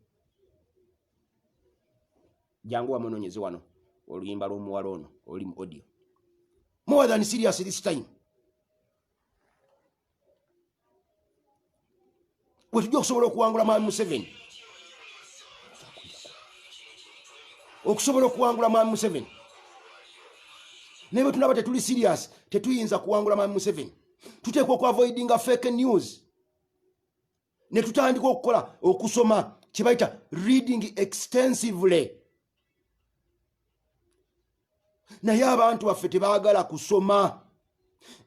Jangu wamunonyeze wano oluyimba lw'omuwala ono oli mu audio. More than serious this time. Wetujja okusobola okuwangula Mwami Museveni. Okusobola okuwangula Mwami Museveni. Naye tunaba tetuli serious tetuyinza kuwangula Mwami Museveni. Tuteekwa okuavoidinga fake news. Ne tutandika okukola okusoma kibayita reading extensively. Naye abantu baffe tebaagala kusoma.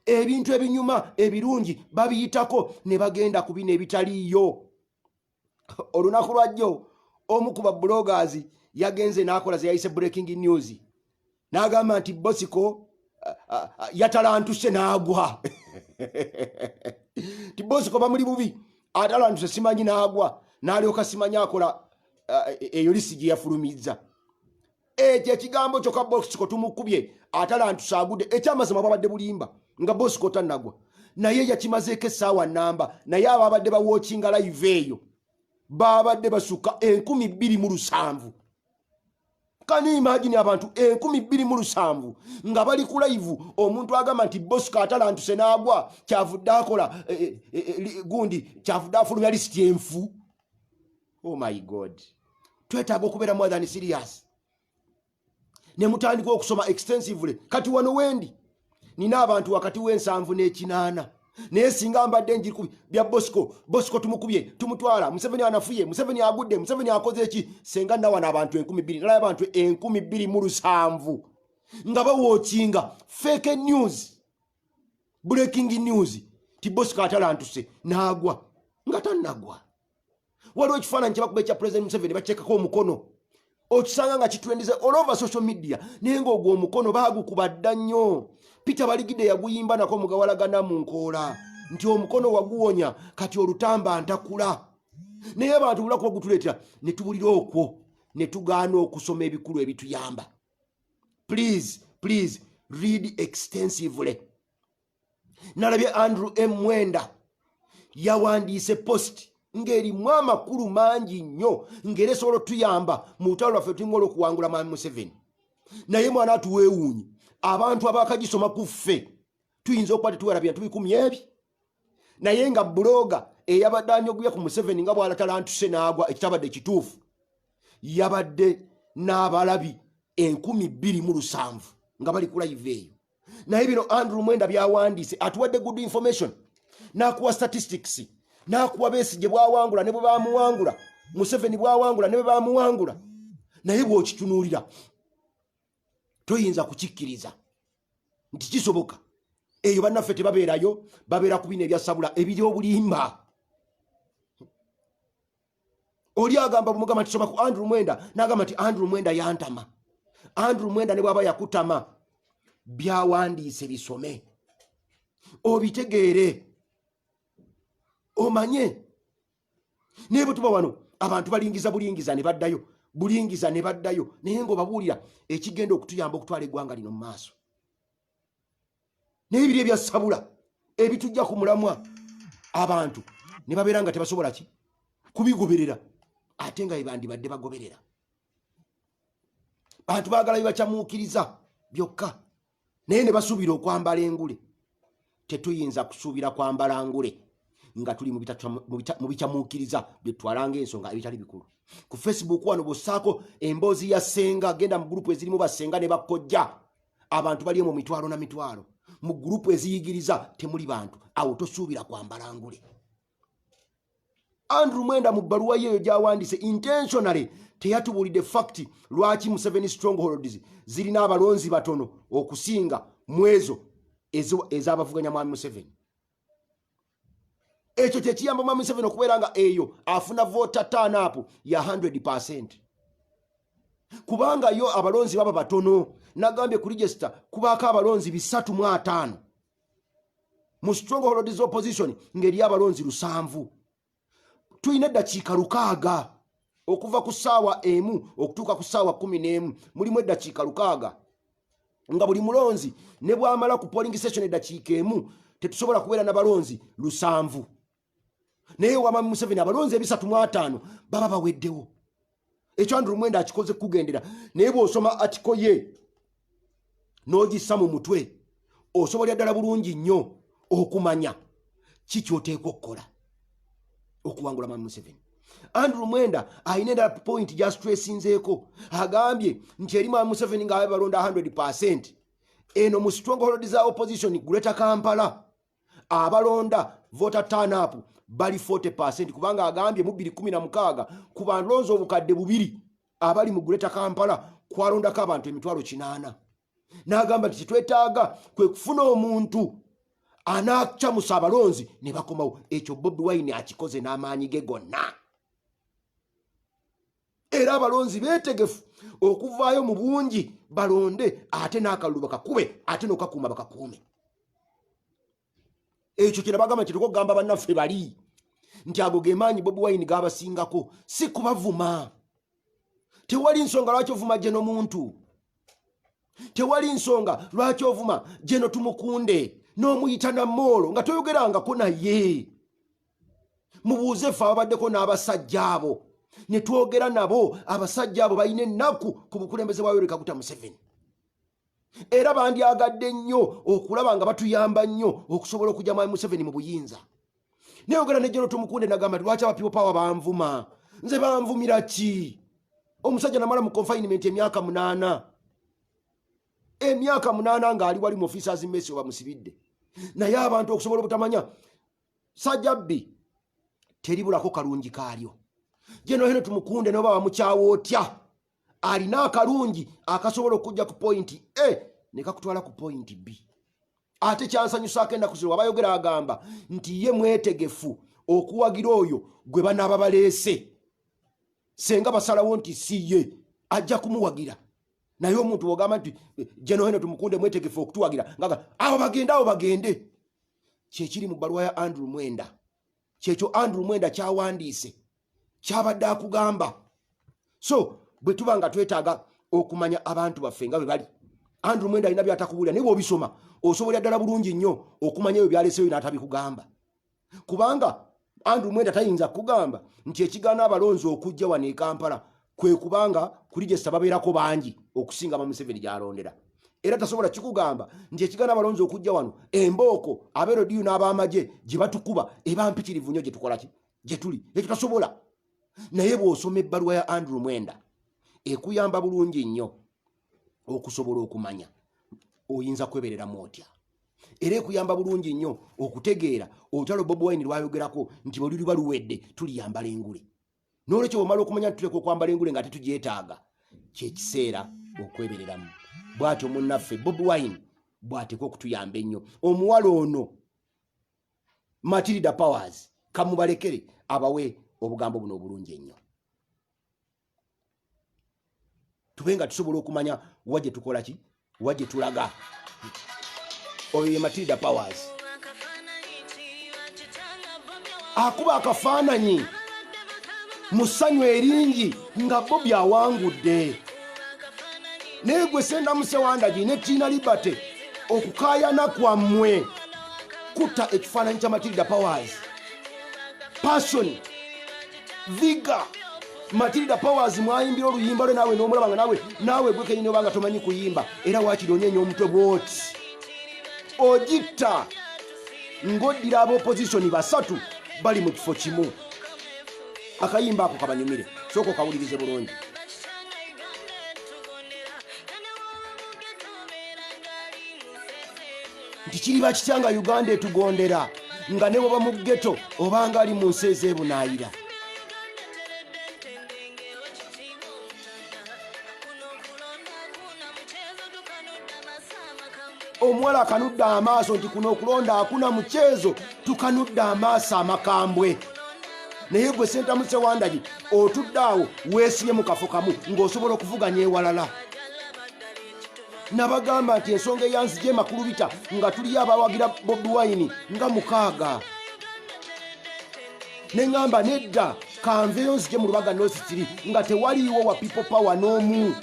Ebintu ebinyuma ebirungi babiyitako ne bagenda ku bino ebitaliiyo. Olunaku lwajjo omu ku bloggers yagenze n'akola ze yayise breaking news. N'agamba nti Bosiko yatalantuse n'agwa. Ti Bosiko bamuli bubi atalantuse simanyi n'agwa n'alyoka simanyi akola eyo lisi gye yafulumiza. Ekyo ekigambo kyokka Bosiko tumukubye atalantuse agudde ekyamazima babadde bulimba nga Bosiko tannagwa naye yakimazeeko essaawa nnamba naye ababadde bawookinga live eyo babadde basuka 2,207. Can you imagine abantu 2,207 nga bali ku live omuntu agamba nti Bosiko atalantuse n'agwa kyavudde akola gundi kyavudde afulumya lisiti enfu. Oh my God. Twetaaga okubeera more than serious. Ne mutandika okusoma extensively. Kati wano wendi nina abantu wakati w'ensanvu n'ekinaana naye singa mbadde njikubi bya Bosiko tumukubye tumutwala Museveni anafuye Museveni agudde Museveni akoze eki senga nawana abantu 2,000 nalaba abantu 2,207 nga bawookinga fake news breaking news ti Bosiko atalantuse n'agwa nga tannagwa. Waliwo ekifaananyi kye bakuba ekya President Museveni bakyekako omukono okisanga nga kitwendize all over social media naye ng'ogwo omukono baagukuba dda nnyo. Peter Baligide yaguyimba nako mugawalagana mu nkoola nti omukono waguwonya kati olutamba ntakula. Naye abantu bulaku bagutuleetera ne tubulira okwo ne tugaana okusoma ebikulu ebituyamba. Please read extensively. Nalabye Andrew M. Mwenda yawandiise post ng'erimu amakulu mangi nnyo ng'era esobola otuyamba mu lutalo lwaffe tuyingola okuwangula Mwami Museveni. Naye mwana atuweewuunyi abantu abakagisoma ku ffe tuyinza okuba tetuwerabye tubikumi ebi naye nga buloga eyabadde anyogubye ku Museveni nga bw'alatalantuse n'agwa ekitabadde kituufu yabadde n'abalabi 2,207 nga bali ku live eyo. Naye bino Andrew Mwenda byawandiise atuwadde good information n'akuwa statistics n'akuwa Besigye bw'awangula ne bwe baamuwangula Museveni bw'awangula ne bwe baamuwangula naye bw'okitunuulira toyinza kukikkiriza nti kisoboka. Eyo bannaffe tebabeerayo babeera ku bino ebyasabula ebiri obulimba. Oli agamba bumugamba nti soma ku Andrew Mwenda n'agamba nti Andrew Mwenda yantama. Andrew Mwenda ne bw'aba yakutama byawandiise bisome obitegeere omanye naye bwe tuba wano abantu balingiza bulingiza ne baddayo bulingiza ne baddayo naye ng'obabuulira ekigenda okutuyamba okutwala eggwanga lino mu maaso naye ebiri ebyasabula ebitujja ku mulamwa abantu ne babeera nga tebasobola ki kubigoberera ate nga bandibadde bagoberera bantu baagala bibakyamuukiriza byokka naye ne basuubira okwambala engule tetuyinza kusuubira kwambala ngule nga tuli mu bikyamuukiriza byetwalanga ensonga ebitali bikulu ku Facebook wano bw'ossaako emboozi ya ssenga genda mu gurupu ezirimu bassenga ne bakkojja abantu bali mu mitwalo na mitwalo mu gurupu eziyigiriza temuli bantu awo tosuubira kwambala ngule Andrew Mwenda mu bbaluwa yeeyo gy'awandiise intentionally teyatubuulidde fakti lwaki Museveni strongholds zirina abalonzi batono okusinga mu ezo ez'abavuganya mwami Museveni. Ekyo kyekiyamba mwami Museveni okubeera nga eyo afuna voter turn up ya 100%. Kubanga yo abalonzi baba batono nagambye ku register kubaako abalonzi 305 mu strongholds opposition ngeri abalonzi 7. Tuyina eddakiika 6 okuva ku ssaawa emu okutuuka ku ssaawa 11 mulimu eddakiika 6 nga buli mulonzi ne bw'amala ku polling station eddakiika emu tetusobola kubeera n'abalonzi 7. naye wama Museveni abalonzi 305 baba baweddewo. Ekyo Andrew Mwenda akikoze kugendera naye bw'osoma atiko ye n'ogissa mu mutwe osobolera ddala bulungi nnyo okumanya kikyoteekwa okukola okuwangula mwami Museveni. Andrew Mwenda ayina endala point gya stressinzeeko agambye nti eri mwami Museveni nga balonda 100% eno mu stronghold za opposition Greater Kampala abalonda voter turn up bali 40% kubanga agambye mu 2016 ku balonzi obukadde 2 abali mu Greater Kampala kwalondako abantu emitwalo 8 n'agamba nti twetaaga kwe kufuna omuntu anakyamusa abalonzi ne bakomawo. Ekyo Bobi Wine akikoze n'amaanyi ge gonna era abalonzi beetegefu okuvaayo mu bungi balonde ate n'akalulu bakakube ate n'okakuuma bakakuume. Ekyo kye bagamba nti tukugamba bannaffe bali nti ago ge maanyi Bobi Wine g'abasingako si kubavuma. Tewali nsonga lwaki ovuma Jeno muntu, tewali nsonga lwaki ovuma Jeno Tumukunde n'omuyita na Molo nga toyogerangako naye. Mubuuze ffe ababaddeko n'abasajja abo ne twogera nabo abasajja abo balina ennaku ku bukulembeze bwa Yoweri Kaguta Museveni era bandyagadde nnyo okulaba nga batuyamba nnyo okusobola okujja mwami Museveni mu buyinza. Neyogera ne Jeno Tumukunde nagamba lwaki aba people power banvuma. Nze banvumira ki? Omusajja namala mu confinement emyaka 8 ng'ali wali mu officers mess bamusibidde naye abantu okusobola obutamanya sajjabbi teribulako kalungi kaalyo. Jeno Tumukunde noba bamukyawo otya alina akalungi akasobola okujja ku point A ne kakutwala ku point B. Ate kyansanyusaako ennaku zino abayogera agamba nti ye mwetegefu okuwagira oyo gwe banaaba baleese senga basalawo nti si ye ajja kumuwagira. Naye omuntu bw'ogamba nti Jeno Tumukunde mwetegefu okutuwagira ngaga abo bagende. Kyekiri mu bbaluwa ya Andrew Mwenda, kyekyo Andrew Mwenda kyawandiise kyabadde akugamba. So bwe tuba nga twetaaga okumanya abantu baffe nga bwe bali, Andrew Mwenda alina by'atakubuulira naye bw'obisoma osobolera ddala bulungi nnyo okumanya ebyo byaleseyo n'atabikugamba. Kubanga Andrew Mwenda tayinza kugamba nti ekigaana abalonzi okujja wano e Kampala kwe kubanga kuli gye babeerako bangi okusinga mwami Museveni gy'alondera. Era tasobola kikugamba nti ekigaana abalonzi okujja wano embooko abeerodiyo n'ab'amagye gye batukuba eba mpitirivu nnyo gye tukola ki gye tuli. Ekyo tasobola. Naye bw'osoma ebbaluwa ya Andrew Mwenda ekuyamba bulungi nnyo okusobola okumanya oyinza kwebereramu otya. Era ekuyamba bulungi nnyo okutegeera olutalo Bobi Wine lwayogerako nti bwe luli baluwedde tuliyambala engule. N'olwekyo bw'omala okumanya nti tuleka okwambala engule nga tetugyetaaga kyekiseera okwebereramu. Bw'atyo munnaffe Bobi Wine bw'ateeka okutuyamba ennyo. Omuwala ono Matilda Powers kamubalekere abawe obugambo buno obulungi ennyo. Tube nga tusobola okumanya wajje tukola ki wajje tulaga. Oyo ye Matilda Powers. akuba akafaananyi mu ssanyu eringi nga Bobby awangudde. Naye gwe Sentamu Ssewandagi ne Tina Liberty okukaayana kwammwe kutta ekifaananyi kya Matilda Powers. Passion, vigor. Matilda Powers mwayimbira oluyimba lwe naawe n'omulaba nga naawe gwe kenyini obanga tomanyi kuyimba era waakiri onyeenya omutwe bwoti ogitta ng'oddira ab'opposition basatu bali mu kifo kimu. Akayimba ako kabanyumire, sooka okawulirize bulungi. Nti kiriba kitya nga Uganda etugondera nga ne bw'oba mu ghetto obanga ali mu nsi ez'ebunaayira. Omuwala akanudde amaaso nti kuno okulonda hakuna muchezo, tukanudde amaaso amakambwe. Naye gwe Sentamu Ssewandagi otudde awo weesibye mu kafo kamu ng'osobola okuvuganya ewalala. Nabagamba nti ensonga eyanzije makulubita nga tuliyo abawagira Bobi Wine nga 6. Ne ngamba nedda kanveyo nzije mu Lubaga North 3 nga tewaliiwo wa people power n'omu.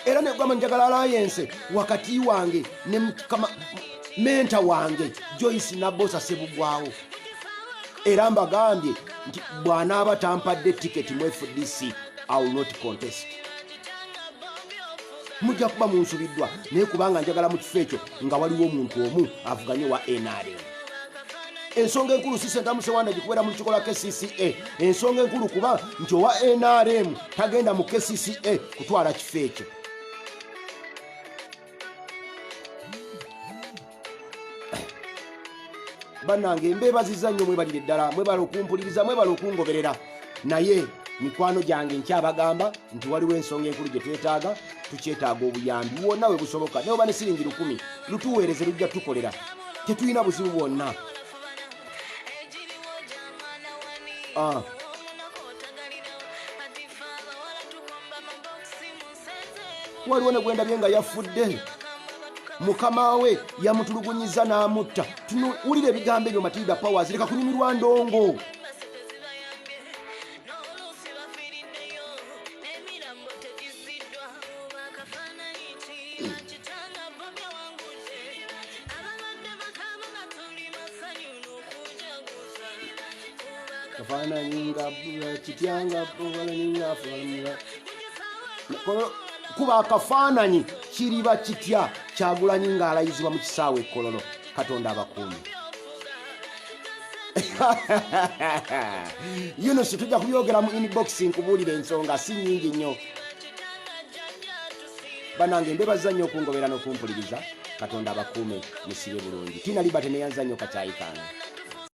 Era ne gwama njagala alliance wakati wange ne menta wange Joyce Nabosa Sebugwawo. Era mbagambye nti bw'anaaba tampadde tiketi mu FDC, I will not contest. Mujja kuba munsubiddwa naye kubanga njagala mu kifo ekyo nga waliwo omuntu omu avuganye wa NRM. Ensonga enkulu si Sentamu Ssewandagi kubeera mu kikola KCCA. Ensonga enkulu kuba nti owa NRM tagenda mu KCCA kutwala kifo ekyo. Bannange mbeebaziza nnyo mwebalire ddala, mwebala okumpuliriza, mwebala okungoberera. Naye mikwano gyange nkyabagamba nti waliwo ensonga enkulu gye twetaaga, tukyetaaga obuyambi wonna we busoboka. Naye oba ne siringi 10 lutuweereze lujja tukolera, tetulina buzibu bwonna. Waliwo ne gwendabye nga yafudde, mukama we yamutulugunyiza n'amutta. Tunuulira ebigambo ebyo Matilda Powers, leka kunyumirwa ndongo. Kuba akafaananyi kiriba kitya Kyagulanyi ng'alayizibwa mu kisaawe e Kololo. Katonda abakuumi. Yuno si tujja kubyogera mu inbox nkubuulira ensonga si nnyingi nnyo. Bannange mbebaza nnyo okungobera n'okumpuliriza. Katonda abakuume musibe bulungi. Tina Liberty ne yanza nnyo kacaayi kange.